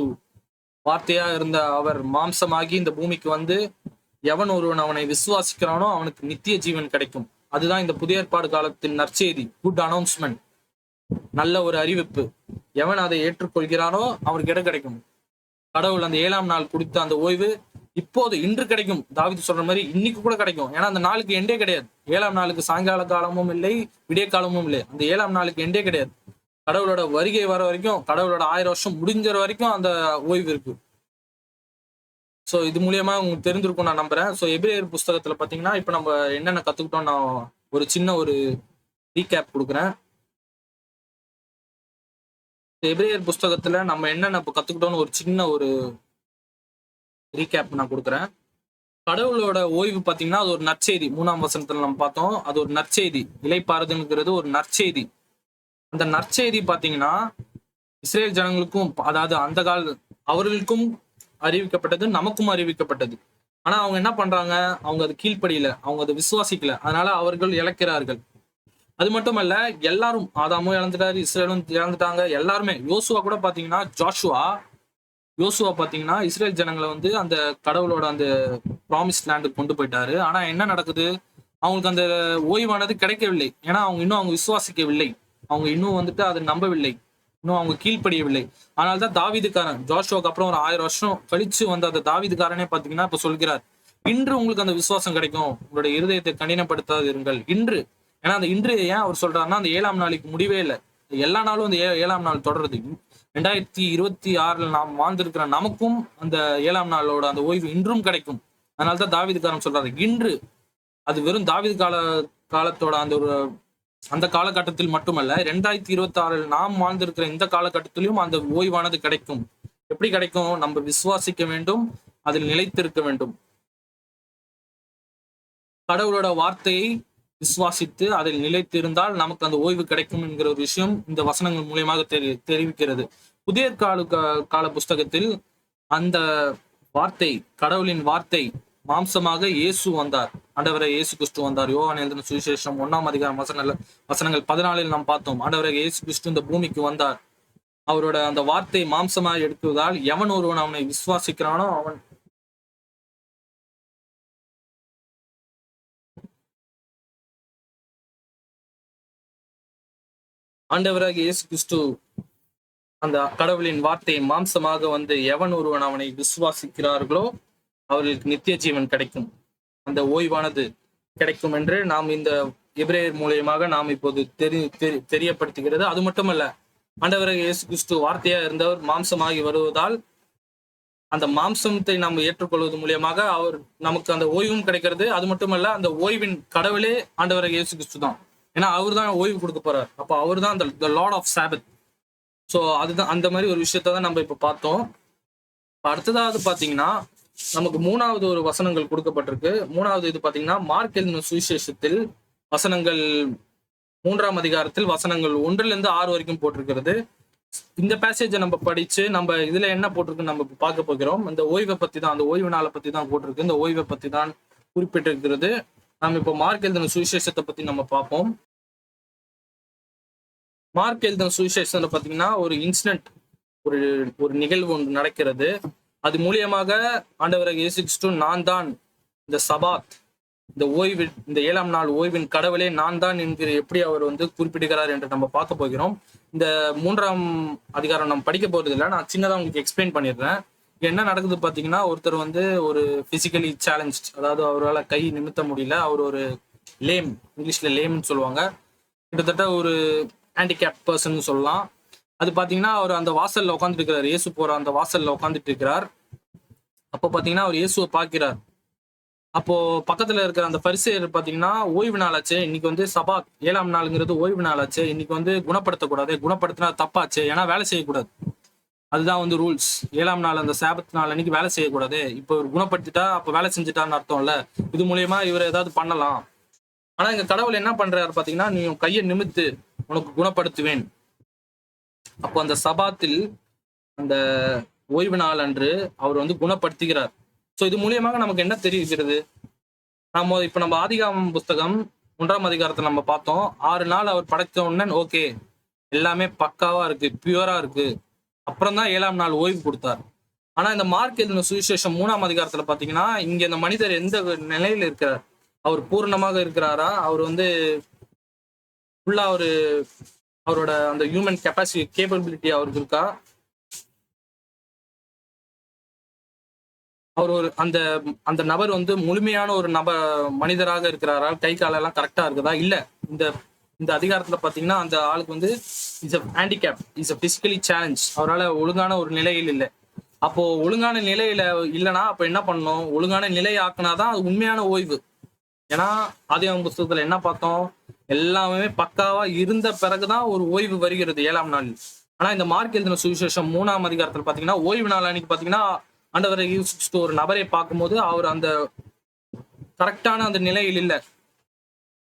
வார்த்தையா இருந்த அவர் மாம்சமாகி இந்த பூமிக்கு வந்து எவன் ஒருவன் அவனை விசுவாசிக்கிறானோ அவனுக்கு நித்திய ஜீவன் கிடைக்கும். அதுதான் இந்த புதிய ஏற்பாடு காலத்தின் நற்செய்தி, குட் அனௌன்ஸ்மெண்ட், நல்ல ஒரு அறிவிப்பு. எவன் அதை ஏற்றுக்கொள்கிறானோ அவனுக்கு இடம் கிடைக்கும். கடவுள் அந்த 7ஆம் நாள் கொடுத்த அந்த ஓய்வு இப்போது இன்று கிடைக்கும். தாவீது சொல்ற மாதிரி இன்னைக்கு கூட கிடைக்கும். ஏன்னா அந்த நாளுக்கு எண்டே கிடையாது. 7ஆம் நாளுக்கு சாயங்கால காலமும் இல்லை, விடிய காலமும் இல்லை. அந்த 7ஆம் நாளுக்கு எண்டே கிடையாது. கடவுளோட வருகை வர வரைக்கும், கடவுளோட 1000 வருஷம் முடிஞ்ச வரைக்கும் அந்த ஓய்வு இருக்கு. சோ இது மூலியமா உங்களுக்கு தெரிஞ்சிருக்கும் நான் நம்புறேன். சோ எபிரேயர் புஸ்தகத்துல பாத்தீங்கன்னா இப்ப நம்ம என்னென்ன கத்துக்கிட்டோம் நான் ஒரு சின்ன ஒரு ரீகேப் கொடுக்குறேன். எபிரேயர் புஸ்தகத்துல நம்ம என்னென்ன கத்துக்கிட்டோம்னு ஒரு சின்ன ஒரு ரீகேப் நான் கொடுக்குறேன். கடவுளோட ஓய்வு பாத்தீங்கன்னா அது ஒரு நற்செய்தி. 3ஆம் வசனத்துல நம்ம பார்த்தோம், அது ஒரு நற்செய்தி. இளைப்பாறுதல்ங்கிறது ஒரு நற்செய்தி. அந்த நற்செய்தி பாத்தீங்கன்னா இஸ்ரேல் ஜனங்களுக்கும், அதாவது அந்த கால அவர்களுக்கும் அறிவிக்கப்பட்டது, நமக்கும் அறிவிக்கப்பட்டது. ஆனா அவங்க என்ன பண்றாங்க? அவங்க அது கீழ்ப்படியில, அவங்க அதை விசுவாசிக்கல. அதனால அவர்கள் இழக்கிறார்கள். அது மட்டுமல்ல, எல்லாரும், ஆதாமும் இழந்துட்டாரு, இஸ்ரேலும் இழந்துட்டாங்க, எல்லாருமே. யோசுவா கூட பாத்தீங்கன்னா, யோசுவா பாத்தீங்கன்னா இஸ்ரேல் ஜனங்களை வந்து அந்த கடவுளோட அந்த ப்ராமிஸ் லேண்டுக்கு கொண்டு போயிட்டாரு. ஆனா என்ன நடக்குது? அவங்களுக்கு அந்த ஓய்வானது கிடைக்கவில்லை. ஏன்னா அவங்க விசுவாசிக்கவில்லை. அவங்க இன்னும் வந்துட்டு அதை நம்பவில்லை. இன்னும் அவங்க கீழ்ப்படியவில்லை. அதனால்தான் தாவீதுக்காரன் ஜோஷுவாக்கு அப்புறம் ஒரு 1000 வருஷம் கழிச்சு வந்த அந்த தாவீதுக்காரனே பாத்தீங்கன்னா இப்ப சொல்கிறார், இன்று உங்களுக்கு அந்த விசுவாசம் கிடைக்கும். உங்களுடைய இருதயத்தை கடினப்படுத்தாது இருங்கள் இன்று. ஏன்னா அந்த இன்று ஏன் அவர் சொல்றாருன்னா, அந்த 7ஆம் நாளைக்கு முடிவே இல்லை. எல்லா நாளும் அந்த 7ஆம் நாள் தொடருது. 2026 நாம் வாழ்ந்திருக்கிற நமக்கும் அந்த 7ஆம் நாளோட அந்த ஓய்வு இன்றும் கிடைக்கும். அதனால்தான் தாவீதுக்காரன் சொல்றாரு இன்று. அது வெறும் தாவீது காலத்தோட அந்த காலகட்டத்தில் மட்டுமல்ல, 2026 நாம் வாழ்ந்திருக்கிற இந்த காலகட்டத்திலும் அந்த ஓய்வானது கிடைக்கும். எப்படி கிடைக்கும்? நம்ம விசுவாசிக்க வேண்டும், அதில் நிலைத்திருக்க வேண்டும். கடவுளோட வார்த்தையை விசுவாசித்து அதில் நிலைத்திருந்தால் நமக்கு அந்த ஓய்வு கிடைக்கும் என்கிற ஒரு விஷயம் இந்த வசனங்கள் மூலியமாக தெரிவிக்கிறது. புதிய கால புஸ்தகத்தில் அந்த வார்த்தை, கடவுளின் வார்த்தை மாம்சமாக இயேசு வந்தார். ஆண்டவரை இயேசு கிறிஸ்து வந்தார். யோவான் எழுதின சுவிசேஷம் 1ஆம் அதிகாரம் வசனங்கள் 14 நாம் பார்த்தோம். ஆண்டவரை இயேசு கிறிஸ்து இந்த பூமிக்கு வந்தார். அவரோட அந்த வார்த்தை மாம்சமாக எடுக்குவதால் எவன் ஒருவன் அவனை விசுவாசிக்கிறானோ அவன் ஆண்டவராக இயேசு கிறிஸ்து அந்த கடவுளின் வார்த்தை மாம்சமாக வந்து எவன் ஒருவன் அவனை விசுவாசிக்கிறார்களோ அவர்களுக்கு நித்திய ஜீவன் கிடைக்கும், அந்த ஓய்வானது கிடைக்கும் என்று நாம் இந்த எபிரேயர் மூலியமாக நாம் இப்போது தெரியப்படுத்துகிறது. அது மட்டுமல்ல, ஆண்டவராகிய இயேசு கிறிஸ்து வார்த்தையா இருந்தவர் மாம்சமாகி வருவதால் அந்த மாம்சத்தை நாம் ஏற்றுக்கொள்வது மூலியமாக அவர் நமக்கு அந்த ஓய்வும் கிடைக்கிறது. அது மட்டுமல்ல, அந்த ஓய்வின் கடவுளே ஆண்டவராகிய இயேசு கிறிஸ்து தான். ஏன்னா அவர் தான் ஓய்வு கொடுக்க போறார். அப்போ அவர் தான் the Lord of Sabbath. So அதுதான் அந்த மாதிரி ஒரு விஷயத்த தான் நம்ம இப்ப பார்த்தோம். அடுத்ததாவது பாத்தீங்கன்னா நமக்கு 3வது ஒரு வசனங்கள் கொடுக்கப்பட்டிருக்கு. 3வது இது பாத்தீங்கன்னா மார்க் எழுதின சுவிசேஷத்தில் வசனங்கள் 3ஆம் அதிகாரத்தில் வசனங்கள் 1-6 வரைக்கும் போட்டிருக்கிறது. இந்த பேசேஜை நம்ம படிச்சு நம்ம இதுல என்ன போட்டிருக்குன்னு நம்ம பார்க்க போகிறோம். இந்த ஓய்வை பத்தி தான், அந்த ஓய்வு நாளை பத்தி தான் போட்டிருக்கு. இந்த ஓய்வை பத்தி தான் குறிப்பிட்டிருக்கிறது. நம்ம இப்போ மார்க் எழுதின சுவிசேஷத்தை பத்தி நம்ம பார்ப்போம். மார்க் எழுதின சுவிசேஷத்துல பாத்தீங்கன்னா ஒரு இன்சிடென்ட், ஒரு நிகழ்வு ஒன்று நடக்கிறது. அது மூலியமாக ஆண்டவராகிய இயேசு கிறிஸ்து நான் தான் இந்த சபாத், இந்த ஓய்வு, இந்த 7ஆம் நாள் ஓய்வின் கடவுளே நான் தான் என்கிற எப்படி அவர் குறிப்பிடுகிறார் என்று நம்ம பார்க்க போகிறோம். இந்த 3ஆம் அதிகாரம் நம்ம படிக்க போறது இல்லை, நான் சின்னதா உங்களுக்கு எக்ஸ்பிளைன் பண்ணிடுறேன். என்ன நடக்குது பாத்தீங்கன்னா, ஒருத்தர் ஒரு பிசிக்கலி சேலஞ்ச், அதாவது அவரால் கை நிமித்த முடியல, அவர் ஒரு லேம், இங்கிலீஷ்ல லேம்னு சொல்லுவாங்க, கிட்டத்தட்ட ஒரு ஹேண்டிகேப் பர்சன் சொல்லலாம். அது பாத்தீங்கன்னா அவர் அந்த வாசல்ல உட்காந்துட்டு இருக்கிறார், இயேசு போற அந்த வாசல்ல உட்காந்துட்டு இருக்கிறார். அப்போ பாத்தீங்கன்னா அவர் இயேசுவை பார்க்கிறார். அப்போ பக்கத்துல இருக்கிற அந்த பரிசேயர் பாத்தீங்கன்னா, ஓய்வு நாளாச்சு இன்னைக்கு, சபாத் 7ஆம் நாளுங்கிறது ஓய்வு நாளாச்சு, இன்னைக்கு குணப்படுத்தக்கூடாது, குணப்படுத்தினா தப்பாச்சு, ஏன்னா வேலை செய்யக்கூடாது, அதுதான் ரூல்ஸ். 7ஆம் நாள் அந்த சாபத் நாள் அன்னைக்கு வேலை செய்யக்கூடாது. இப்போ இவர் குணப்படுத்திட்டா அப்ப வேலை செஞ்சுட்டான்னு அர்த்தம் இல்ல, இது மூலியமா இவர் ஏதாவது பண்ணலாம். ஆனா இங்க கடவுள் என்ன பண்றாரு பாத்தீங்கன்னா, நீ கையை நிமித்து உனக்கு குணப்படுத்துவேன். அப்போ அந்த சபாத்தில் அந்த ஓய்வு நாள் அன்று அவர் குணப்படுத்துகிறார். சோ இது மூலியமாக நமக்கு என்ன தெரிவிக்கிறது? நம்ம ஆதிகாமம் புஸ்தகம் 1ஆம் அதிகாரத்தை நம்ம பார்த்தோம். 6 நாள் அவர் படைத்த உடனே ஓகே எல்லாமே பக்காவா இருக்கு, பியூரா இருக்கு, அப்புறம் தான் 7ஆம் நாள் ஓய்வு கொடுத்தார். ஆனா இந்த மார்க் எழுதின சுவிசேஷம் 3ஆம் அதிகாரத்துல பாத்தீங்கன்னா, இங்க இந்த மனிதர் எந்த நிலையில இருக்கிறார்? அவர் பூர்ணமாக இருக்கிறாரா? அவர் ஃபுல்லா அவரோட அந்த ஹியூமன் கெப்பாசிட்டி, கேப்பபிலிட்டி அவருக்கு இருக்கா? அவர் அந்த நபர் முழுமையான ஒரு மனிதராக இருக்கிறாரா? கை காலெல்லாம் கரெக்டா இருக்குதா? இல்ல. இந்த அதிகாரத்துல பாத்தீங்கன்னா அந்த ஆளுக்கு is a handicap, is a physically challenge, அவரால் ஒழுங்கான ஒரு நிலையில் இல்லை. அப்போ ஒழுங்கான நிலையில இல்லைன்னா அப்ப என்ன பண்ணணும்? ஒழுங்கான நிலை ஆக்குனாதான் அது உண்மையான ஓய்வு. ஏன்னா ஆதியாகம புஸ்தகத்துல என்ன பார்த்தோம்? எல்லாமே பக்காவா இருந்த பிறகுதான் ஒரு ஓய்வு வருகிறது 7ஆம் நாள். ஆனா இந்த மார்க் எழுதின சுவிசேஷம் 3ஆம் அதிகாரத்துல பாத்தீங்கன்னா, ஓய்வு நாள் அன்னைக்கு பாத்தீங்கன்னா ஆண்டவரை ஒரு நபரை பார்க்கும்போது அவர் அந்த கரெக்டான அந்த நிலையில் இல்லை,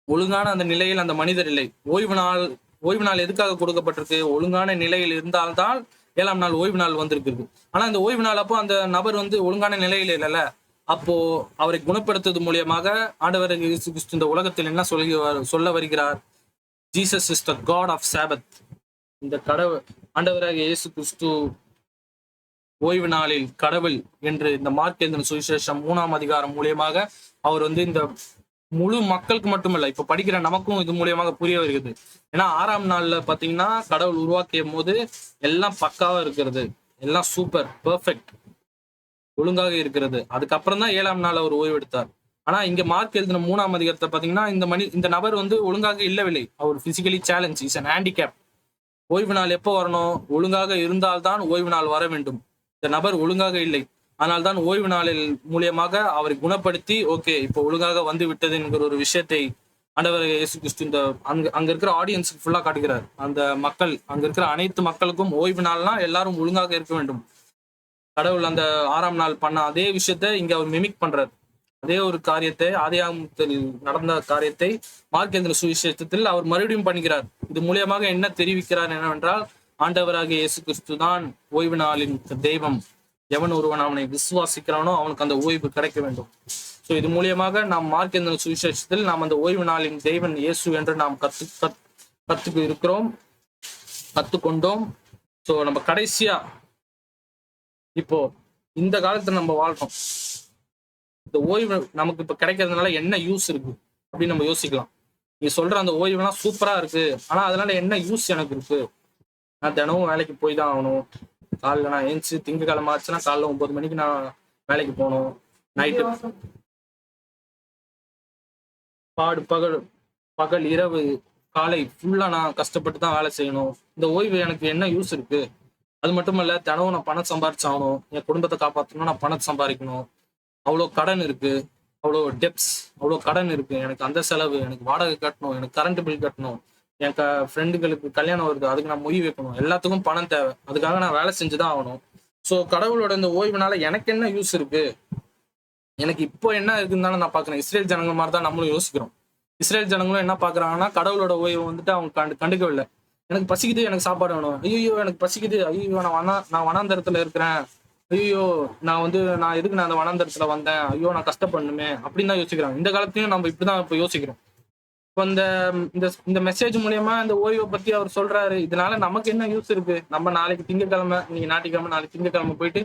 ஒழுங்கான அந்த நிலையில் அந்த மனிதர் இல்லை. ஓய்வு நாள் எதுக்காக கொடுக்கப்பட்டிருக்கு? ஒழுங்கான நிலையில் இருந்தால்தான் 7ஆம் நாள் ஓய்வு நாள் வந்திருக்கு. ஆனா இந்த ஓய்வு நாள் அப்போ அந்த நபர் ஒழுங்கான நிலையில் இல்லைல்ல. அப்போ அவரை குணப்படுத்துவது மூலியமாக ஆண்டவர் இயேசு கிறிஸ்து இந்த உலகத்தில் என்ன சொல்ல வருகிறார்? Jesus is the God of Sabbath. இந்த கடவுள் ஆண்டவராக இயேசு கிறிஸ்து ஓய்வு நாளில் கடவுள் என்று இந்த மார்க் எழுதின சுவிசேஷம் 3ஆம் அதிகாரம் மூலியமாக அவர் இந்த முழு மக்களுக்கு மட்டுமல்ல, இப்ப படிக்கிற நமக்கும் இது மூலியமாக புரிய வருகிறது. ஏன்னா 6ஆம் நாள்ல பாத்தீங்கன்னா கடவுள் உருவாக்கிய போது எல்லாம் பக்காவா இருக்கிறது, எல்லாம் சூப்பர் பெர்ஃபெக்ட் ஒழுங்காக இருக்கிறது. அதுக்கப்புறம் தான் 7ஆம் நாள் அவர் ஓய்வு எடுத்தார். ஆனா இங்க மார்க் எழுதின 3ஆம் அதிகாரத்தை பாத்தீங்கன்னா இந்த நபர் ஒழுங்காக இல்லவில்லை, அவர் physically challenge, is an handicap. ஓய்வு நாள் எப்போ வரணும்? ஒழுங்காக இருந்தால்தான் ஓய்வு நாள் வர வேண்டும். இந்த நபர் ஒழுங்காக இல்லை, அதனால்தான் ஓய்வு நாளில் மூலியமாக அவரை குணப்படுத்தி ஓகே இப்போ ஒழுங்காக வந்து விட்டது என்கிற ஒரு விஷயத்தை ஆண்டவர் இயேசு கிறிஸ்து இந்த அங்க இருக்கிற ஆடியன்ஸுக்கு ஃபுல்லா காட்டுகிறார். அந்த மக்கள், அங்க இருக்கிற அனைத்து மக்களுக்கும் ஓய்வு நாள்னா எல்லாரும் ஒழுங்காக இருக்க வேண்டும். கடவுள் அந்த 6ஆம் நாள் பண்ண அதே விஷயத்தை இங்க அவர் மிமிக் பண்றார். அதே ஒரு காரியத்தை, ஆதியாகமத்தில் நடந்த காரியத்தை மார்க் எழுதின சுவிசேஷத்தில் அவர் மறுபடியும் பண்ணுகிறார். இது மூலியமாக என்ன தெரிவிக்கிறார் என்னவென்றால், ஆண்டவராகிய இயேசு கிறிஸ்து தான் ஓய்வு நாளின் தெய்வம். எவன் ஒருவன் அவனை விசுவாசிக்கிறானோ அவனுக்கு அந்த ஓய்வு கிடைக்க வேண்டும். ஸோ இது மூலியமாக நாம் மார்க் எழுதின சுவிசேஷத்தில் நாம் அந்த ஓய்வு நாளின் தெய்வன் இயேசு என்று நாம் கத்துக்கொண்டோம். ஸோ நம்ம கடைசியா இப்போ இந்த காலத்துல நம்ம வாழ்றோம், இந்த ஓய்வு நமக்கு இப்ப கிடைக்கிறதுனால என்ன யூஸ் இருக்கு அப்படின்னு நம்ம யோசிக்கலாம். நீ சொல்ற அந்த ஓய்வுலாம் சூப்பரா இருக்கு, ஆனா அதனால என்ன யூஸ் எனக்கு இருக்கு? நான் தினமும் வேலைக்கு போய் தான் ஆகணும். காலைல நான் ஏஞ்சி திங்கக்கிழமை ஆச்சுன்னா காலைல 9 மணிக்கு நான் வேலைக்கு போகணும். நைட்டு பகல் பகல் இரவு காலை ஃபுல்லா நான் கஷ்டப்பட்டு தான் வேலை செய்யணும். இந்த ஓய்வு எனக்கு என்ன யூஸ் இருக்கு? அது மட்டும் இல்ல, தினமும் நான் பணம் சம்பாரிச்சாகணும். என் குடும்பத்தை காப்பாற்றணும், நான் பணம் சம்பாதிக்கணும். அவ்வளோ கடன் இருக்கு, அவ்வளோ டெப்ஸ், அவ்வளோ கடன் இருக்கு. எனக்கு அந்த செலவு, எனக்கு வாடகை கட்டணும், எனக்கு கரண்ட் பில் கட்டணும், என் ஃப்ரெண்டுகளுக்கு கல்யாணம் வருது, அதுக்கு நான் மொய் வைக்கணும், எல்லாத்துக்கும் பணம் தேவை. அதுக்காக நான் வேலை செஞ்சுதான் ஆகணும். ஸோ கடவுளோட இந்த ஓய்வுனால எனக்கு என்ன யூஸ் இருக்கு? எனக்கு இப்போ என்ன இருக்குன்னு நான் பாக்குறேன். இஸ்ரேல் ஜனங்கள் மாதிரி தான் நம்மளும் யோசிக்கிறோம். இஸ்ரேல் ஜனங்களும் என்ன பாக்குறாங்கன்னா, கடவுளோட ஓய்வு வந்துட்டு அவங்க கண்டுக்கவில்லை. எனக்கு பசிக்குது, எனக்கு சாப்பாடு வேணும். ஐயோ எனக்கு பசிக்குது, ஐயோ நான் வனாந்தரத்துல இருக்கிறேன், ஐயோ நான் எதுக்கு நான் அந்த வனாந்தரத்துல வந்தேன், ஐயோ நான் கஷ்டப்படணுமே அப்படின்னு தான் யோசிக்கிறாங்க. இந்த காலத்தையும் நம்ம இப்படிதான் இப்ப யோசிக்கிறோம். இப்போ இந்த இந்த மெசேஜ் மூலியமா இந்த ஓய்வை பத்தி அவர் சொல்றாரு. இதனால நமக்கு என்ன யூஸ் இருக்கு? நம்ம நாளைக்கு திங்கக்கிழமை, நீங்க ஞாயிற்றுக்கிழமை, நாளைக்கு திங்கக்கிழமை போயிட்டு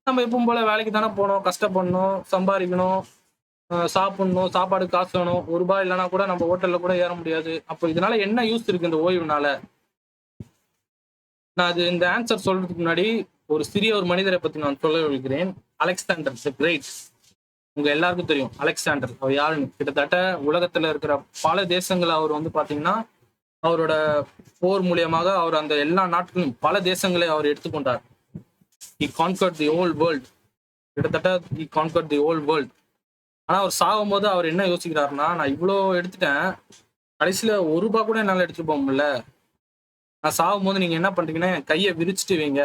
நம்ம எப்பவும் போல வேலைக்கு தானே போகணும், கஷ்டப்படணும், சம்பாதிக்கணும், சாப்பிடணும், சாப்பாடு காசு வேணும். ₹1 இல்லைன்னா கூட நம்ம ஹோட்டல்ல கூட ஏற முடியாது. அப்போ இதனால என்ன யூஸ் இருக்கு இந்த ஓய்வுனால? நான் இந்த ஆன்சர் சொல்றதுக்கு முன்னாடி ஒரு சிறிய ஒரு மனிதரை பத்தி நான் சொல்ல விரும்புகிறேன். Alexander the Great. உங்க எல்லாருக்கும் தெரியும் அலெக்சாண்டர் அவர் யாருன்னு. கிட்டத்தட்ட உலகத்துல இருக்கிற பல தேசங்களை அவர் பாத்தீங்கன்னா அவரோட போர் மூலியமாக அவர் அந்த எல்லா நாட்களும் பல தேசங்களை அவர் எடுத்துக்கொண்டார். He conquered the whole world. கிட்டத்தட்ட he conquered the whole world. ஆனா அவர் சாகும் போது அவர் என்ன யோசிக்கிறாருன்னா, நான் இவ்வளோ எடுத்துட்டேன், கடைசியில ₹1 கூட என்னால எடுத்துட்டு போக முடியல. நான் சாகும் போது நீங்க என்ன பண்றீங்கன்னா கையை விரிச்சுட்டு வைங்க,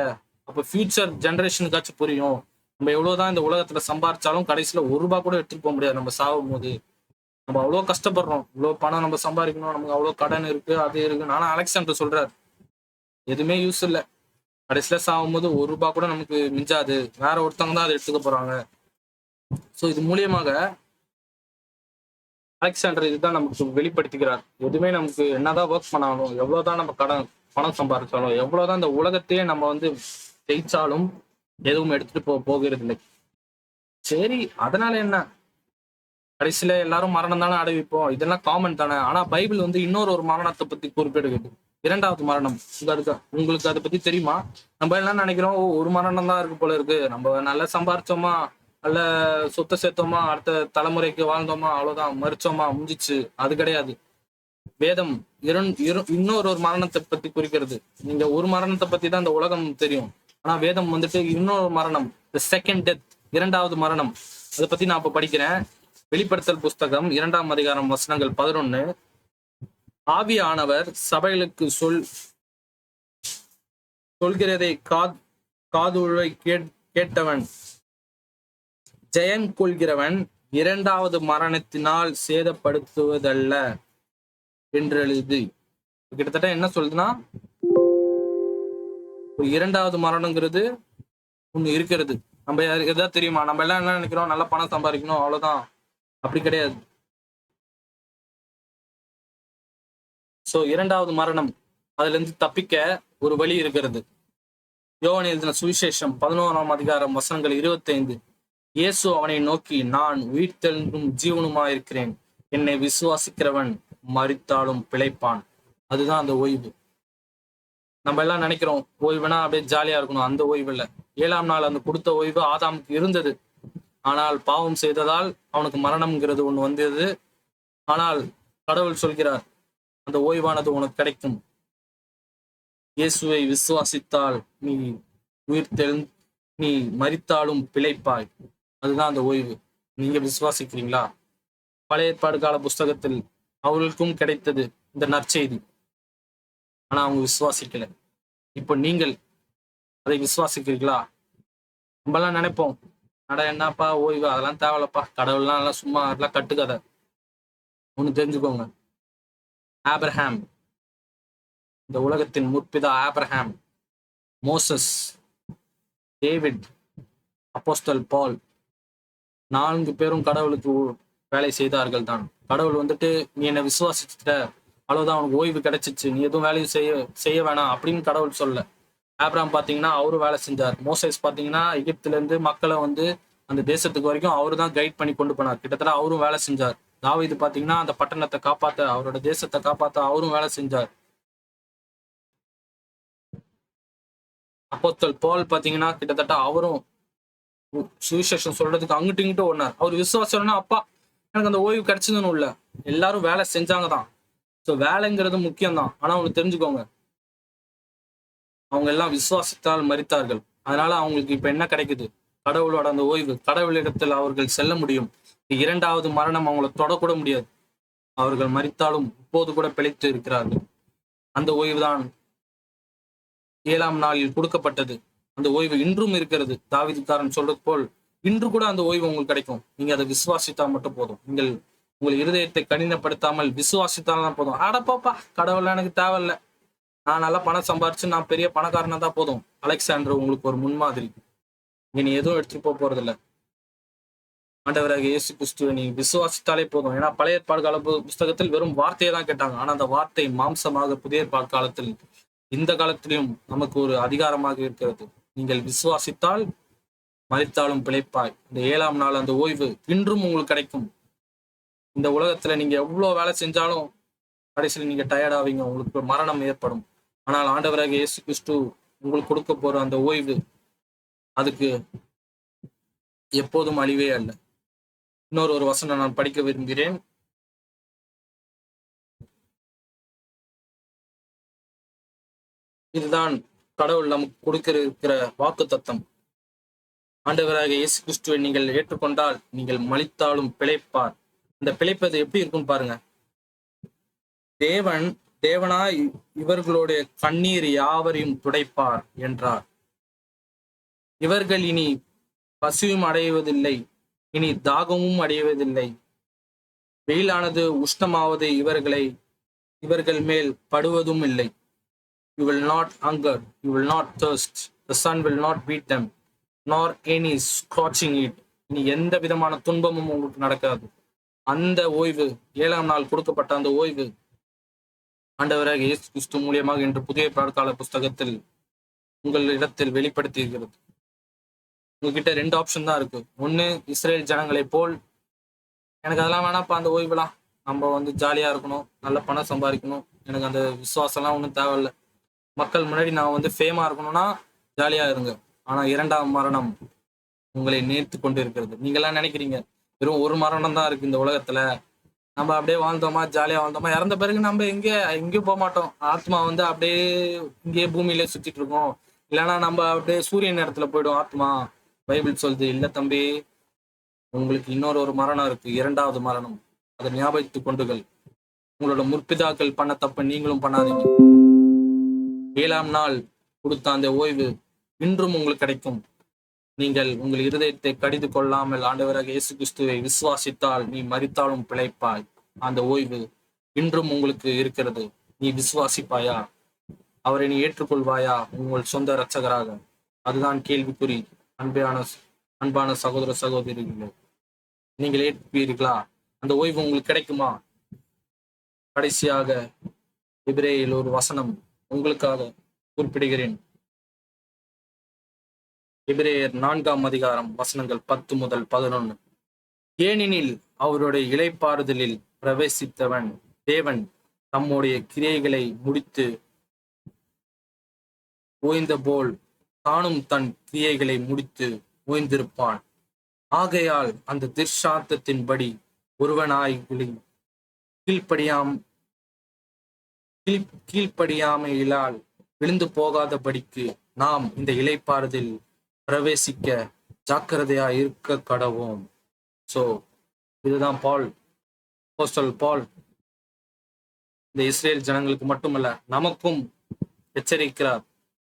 அப்ப ஃபியூச்சர் ஜெனரேஷனுக்காச்சும் புரியும். நம்ம எவ்வளவுதான் இந்த உலகத்துல சம்பாரிச்சாலும் கடைசியில ₹1 கூட எடுத்துட்டு போக முடியாது. நம்ம சாகும் போது நம்ம அவ்வளவு கஷ்டப்படுறோம், இவ்வளவு பணம் நம்ம சம்பாதிக்கணும், நமக்கு அவ்வளவு கடன் இருக்கு, அது இருக்கு. ஆனா அலெக்சாண்டர் சொல்றாரு எதுவுமே யூஸ் இல்லை. கடைசியில சாகும் போது ₹1 கூட நமக்கு மிஞ்சாது, வேற ஒருத்தவங்க தான் அதை எடுத்துக்க போறாங்க. சோ இது மூலியமாக அலெக்சாண்டர் இதுதான் நமக்கு வெளிப்படுத்திக்கிறார். எதுவுமே நமக்கு என்னதான் ஒர்க் பண்ணாலும், எவ்வளவுதான் நம்ம பணம் சம்பாதிச்சாலும், எவ்வளவுதான் இந்த உலகத்தையே நம்ம ஜெயிச்சாலும் எதுவும் எடுத்துட்டு போகிறது இல்லை. சரி, அதனால என்ன? கடைசியில எல்லாரும் மரணம் தானே அடைவிப்போம், இதெல்லாம் காமன் தானே. ஆனா பைபிள் இன்னொரு ஒரு மரணத்தை பத்தி குறிப்பிடுகிறது, 2வது மரணம். உங்களுக்கு அதை பத்தி தெரியுமா? நம்ம என்ன நினைக்கிறோம், ஒரு மரணம் தான் இருக்கு போல இருக்கு, நம்ம நல்லா சம்பாரிச்சோமா, நல்ல சொத்தை சேர்த்தோமா, அடுத்த தலைமுறைக்கு வாழ்ந்தோமா, அவ்வளவுதான், மறிச்சோமா, முடிஞ்சிச்சு. அது கிடையாது. வேதம் இன்னொரு ஒரு மரணத்தை பத்தி குறிக்கிறது. நீங்க ஒரு மரணத்தை பத்தி தான் இந்த உலகம் தெரியும். ஆனா வேதம் இன்னொரு மரணம், செகண்ட் டெத், 2வது மரணம், அதை பத்தி நான் இப்ப படிக்கிறேன். வெளிப்படுத்தல் புஸ்தகம் 2ஆம் அதிகாரம் வசனங்கள் 11. ஆவியானவர் சபைகளுக்கு சொல்கிறதை காதுழை கேட்டவன் ஜெயம் கொள்கிறவன் 2வது மரணத்தினால் சேதப்படுத்துவதல்ல என்று எழுது. கிட்டத்தட்ட என்ன சொல்லுதுன்னா, 2வது மரணங்கிறது ஒண்ணு இருக்கிறது. நம்ம எதாவது தெரியுமா? நம்ம எல்லாம் என்ன நினைக்கிறோம், நல்லா பணம் சம்பாதிக்கணும், அவ்வளவுதான். அப்படி கிடையாது. சோ 2வது மரணம், அதுல இருந்து தப்பிக்க ஒரு வழி இருக்கிறது. யோவான் எழுதின சுவிசேஷம் 11ஆம் அதிகாரம் வசனங்கள் 25. இயேசு அவனை நோக்கி, நான் உயிர்த்தெழுந்தும் ஜீவனுமாயிருக்கிறேன், என்னை விசுவாசிக்கிறவன் மரித்தாலும் பிழைப்பான். அதுதான் அந்த ஓய்வு. நம்ம எல்லாம் நினைக்கிறோம் ஓய்வுனா அப்படியே ஜாலியா இருக்கணும். அந்த ஓய்வு இல்லை. 7ஆம் நாள் அந்த கொடுத்த ஓய்வு ஆதாமுக்கு இருந்தது. ஆனால் பாவம் செய்ததால் அவனுக்கு மரணம்ங்கிறது ஒண்ணு வந்தது. ஆனால் கடவுள் சொல்கிறார், அந்த ஓய்வானது உனக்கு கிடைக்கும். இயேசுவை விசுவாசித்தால் நீ மரித்தாலும் பிழைப்பாய். அதுதான் அந்த ஓய்வு. நீங்க விசுவாசிக்கிறீங்களா? பழைய ஏற்பாடு கால புஸ்தகத்தில் அவர்களுக்கும் கிடைத்தது இந்த நற்செய்தி. ஆனா அவங்க விசுவாசிக்கல. இப்போ நீங்கள் அதை விசுவாசிக்கிறீர்களா? நம்ம எல்லாம் நினைப்போம், என்னப்பா ஓய்வு, அதெல்லாம் தேவையில்லப்பா, கடவுள்லாம் எல்லாம் சும்மா, அதெல்லாம் கட்டுக்கதை. ஒண்ணு தெரிஞ்சுக்கோங்க, ஆபிரகாம், இந்த உலகத்தின் முற்பிதா ஆபிரகாம், மோசஸ், டேவிட், அப்போஸ்தல் பால், 4 பேரும் கடவுளுக்கு வேலை செய்தார்கள் தான். கடவுள் நீ என்னை விசுவாசிச்சுட்ட, அவ்வளவுதான், உனக்கு ஓய்வு கிடைச்சிச்சு, நீ எதுவும் வேலையும் செய்ய வேணாம் அப்படின்னு கடவுள் சொல்ல. ஆபிரகாம் பாத்தீங்கன்னா அவரும் வேலை செஞ்சார். மோசஸ் பாத்தீங்கன்னா எகிப்துல இருந்து மக்களை அந்த தேசத்துக்கு வரைக்கும் அவரு தான் கைட் பண்ணி கொண்டு போனார். கிட்டத்தட்ட அவரும் வேலை செஞ்சார். தாவீது பாத்தீங்கன்னா அந்த பட்டணத்தை காப்பாத்த, அவரோட தேசத்தை காப்பாத்த அவரும் வேலை செஞ்சார். அப்போஸ்தலன் பவுல் பாத்தீங்கன்னா கிட்டத்தட்ட அவரும் சுவிசேஷம் சொல்றதுக்கு அங்கிட்டு இங்கிட்டு ஓடினார். அவர் விசுவாசம்னா அப்பா எனக்கு அந்த ஓய்வு கிடைச்சதுன்னு இல்ல, எல்லாரும் வேலை செஞ்சாங்க தான். ஸோ வேலைங்கிறது முக்கியம்தான். ஆனா அவங்க தெரிஞ்சுக்கோங்க, அவங்க எல்லாம் விசுவாசத்தால் மரித்தார்கள். அதனால அவங்களுக்கு இப்ப என்ன கிடைக்குது? கடவுளோட அந்த ஓய்வு, கடவுளிடத்தில் அவர்கள் செல்ல முடியும். இரண்டாவது மரணம் அவங்கள தொடக்கூட முடியாது. அவர்கள் மரித்தாலும் இப்போது கூட பிழைத்து இருக்கிறார்கள். அந்த ஓய்வுதான் 7ஆம் நாளில் கொடுக்கப்பட்டது. அந்த ஓய்வு இன்றும் இருக்கிறது. தாவீதுக்காரன் சொல்றது போல் இன்று கூட அந்த ஓய்வு உங்களுக்கு கிடைக்கும். நீங்க அதை விசுவாசித்தா மட்டும் போதும். நீங்கள் உங்கள் இருதயத்தை கடினப்படுத்தாமல் விசுவாசித்தால்தான் போதும். அடப்பாப்பா, கடவுள் எனக்கு தேவையில்ல, நான் நல்லா பணம் சம்பாரிச்சு நான் பெரிய பணக்காரனா தான் போதும். அலெக்சாண்டர் உங்களுக்கு ஒரு முன்மாதிரி. நீ எதுவும் எடுத்துட்டு போக போறது இல்லை. ஆண்டவராக இயேசு கிறிஸ்துவை நீ விசுவாசித்தாலே போதும். ஏன்னா பழைய ஏற்பாடு கால புஸ்தகத்தில் வெறும் வார்த்தையை தான் கேட்டாங்க. ஆனா அந்த வார்த்தை மாம்சமாக புதிய ஏற்பாடு காலத்தில், இந்த காலத்திலும் நமக்கு ஒரு அதிகாரமாக இருக்கிறது. நீங்கள் விசுவாசித்தால் மரித்தாலும் பிழைப்பாய். இந்த 7ஆம் நாள் அந்த ஓய்வு இன்றும் உங்களுக்கு கிடைக்கும். இந்த உலகத்துல நீங்க எவ்வளவு வேலை செஞ்சாலும் கடைசியில் நீங்க டயர்ட் ஆவீங்க, உங்களுக்கு மரணம் ஏற்படும். ஆனால் ஆண்டவராக இயேசு கிறிஸ்து உங்களுக்கு கொடுக்க போற அந்த ஓய்வு, அதுக்கு எப்போதும் அழிவே அல்ல. இன்னொரு வசனம் நான் படிக்க விரும்புகிறேன். இதுதான் கடவுள் நமக்கு கொடுக்க இருக்கிற வாக்கு தத்தம். ஆண்டவராக இயேசு கிறிஸ்துவை நீங்கள் ஏற்றுக்கொண்டால் நீங்கள் மரித்தாலும் பிழைப்பார். இந்த பிழைப்பது எப்படி இருக்குன்னு பாருங்க. தேவனாய் இவர்களுடைய கண்ணீர் யாவரையும் துடைப்பார் என்றார். இவர்கள் இனி பசியும் அடைவதில்லை, இனி தாகமும் அடைவதில்லை. வெயிலானது உஷ்ணமாவது இவர்கள் மேல் படுவதும் இல்லை. You will not hunger, you will not thirst, the sun will not beat them, nor any scorching heat. இனி எந்த விதமான துன்பமும் உங்களுக்கு நடக்காது. அந்த ஓய்வு, 7ஆம் நாள் கொடுக்கப்பட்ட அந்த ஓய்வு ஆண்டவராக இயேசு கிறிஸ்து மூலியமாக இன்று புதிய பாடகால புஸ்தகத்தில் உங்களிடத்தில் வெளிப்படுத்தி இருக்கிறது. உங்ககிட்ட 2 ஆப்ஷன் தான் இருக்கு. ஒண்ணு, இஸ்ரேல் ஜனங்களை போல் எனக்கு அதெல்லாம் வேணாப்பா, அந்த ஓய்வுலாம் நம்ம ஜாலியா இருக்கணும், நல்ல பணம் சம்பாதிக்கணும், எனக்கு அந்த விசுவாசம்லாம் ஒன்றும் தேவையில்லை, மக்கள் முன்னாடி நான் ஃபேமா இருக்கணும்னா ஜாலியா இருங்க. ஆனா 2ஆம் மரணம் உங்களை நேர்த்து கொண்டு இருக்கிறது. நீங்க எல்லாம் நினைக்கிறீங்க வெறும் ஒரு மரணம் தான் இருக்கு இந்த உலகத்துல, நம்ம அப்படியே வாழ்ந்தோமா ஜாலியா வாழ்ந்தோமா, இறந்த பிறகு நம்ம எங்கேயும் போக மாட்டோம், ஆத்மா அப்படியே இங்கேயே பூமியிலே சுத்திட்டு இருக்கோம், இல்லைன்னா நம்ம அப்படியே சூரியன் இடத்துல போயிடும் ஆத்மா. பைபிள் சொல்லுது, இல்ல தம்பி, உங்களுக்கு இன்னொரு மரணம் இருக்கு, 2வது மரணம். அதை ஞாபகத்துக் கொண்டுகள். உங்களோட முற்பிதாக்கள் பண்ண தப்ப நீங்களும் பண்ணாதீங்க. 7ஆம் நாள் கொடுத்த அந்த ஓய்வு இன்றும் உங்களுக்கு கிடைக்கும். நீங்கள் உங்கள் இருதயத்தை கடிந்து கொள்ளாமல் ஆண்டவராக இயேசு கிறிஸ்துவை விசுவாசித்தால் நீ மரித்தாலும் பிழைப்பாய். அந்த ஓய்வு இன்றும் உங்களுக்கு இருக்கிறது. நீ விசுவாசிப்பாயா? அவரை நீ ஏற்றுக்கொள்வாயா உங்கள் சொந்த இரட்சகராக? அதுதான் கேள்விக்குறி. அன்பான சகோதர சகோதரிகளே, நீங்கள் ஏற்பீர்களா? அந்த ஓய்வு உங்களுக்கு கிடைக்குமா? கடைசியாக எபிரேயரில் ஒரு வசனம் உங்களுக்காக குறிப்பிடுகிறேன். எபிரேயர் 4ஆம் அதிகாரம் வசனங்கள் 10 முதல் 11. ஏனெனில் அவருடைய இளைப்பாறுதலில் பிரவேசித்தவன் தேவன் தம்முடைய கிரியைகளை முடித்து ஓய்ந்த போல் தானும் தன் கிரியைகளை முடித்து ஓய்ந்திருப்பான். ஆகையால் அந்த திர்ஷாந்தத்தின்படி ஒருவனாய்களின் கீழ்ப்படியாமையிலால் விழுந்து போகாதபடிக்கு நாம் இந்த இளைப்பாறுதல் பிரவேசிக்க ஜாக்கிரதையா இருக்க கடவோம். சோ இதுதான் அப்போஸ்தலன் பால் இந்த இஸ்ரேல் ஜனங்களுக்கு மட்டுமல்ல நமக்கும் எச்சரிக்கிறார்.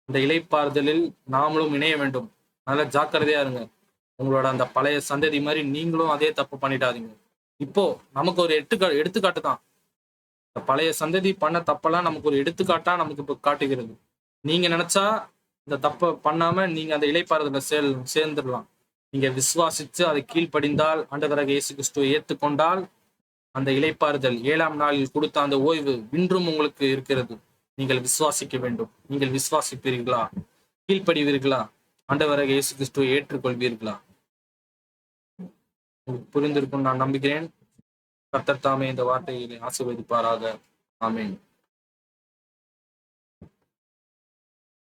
இந்த இளைப்பாறுதலில் நாமளும் இணைய வேண்டும். நல்லா ஜாக்கிரதையா இருங்க. உங்களோட அந்த பழைய சந்ததி மாதிரி நீங்களும் அதே தப்பு பண்ணிடாதீங்க. இப்போ நமக்கு ஒரு எடுத்துக்காட்டு தான். பழைய சந்ததி பண்ண தப்பெல்லாம் நமக்கு ஒரு எடுத்துக்காட்டா நமக்கு இப்போ காட்டுகிறது. நீங்க நினைச்சா இந்த தப்பை பண்ணாம நீங்க அந்த இளைப்பாறுதல சேர்ந்துடலாம். நீங்க விசுவாசிச்சு அதை கீழ்ப்படிந்தால், ஆண்டவராக இயேசு கிறிஸ்துவை ஏற்றுக்கொண்டால், அந்த இளைப்பாறுதல் 7ஆம் நாளில் கொடுத்த அந்த ஓய்வு இன்றும் உங்களுக்கு இருக்கிறது. நீங்கள் விசுவாசிக்க வேண்டும். நீங்கள் விசுவாசிப்பீர்களா? கீழ்ப்படிவீர்களா? ஆண்டவராக இயேசு கிறிஸ்துவை ஏற்றுக்கொள்வீர்களா? புரிந்திருக்கும் நான் நம்புகிறேன். கர்த்தர் தாமே இந்த வார்த்தையை ஆசீர்வதிப்பாராக. ஆமென்.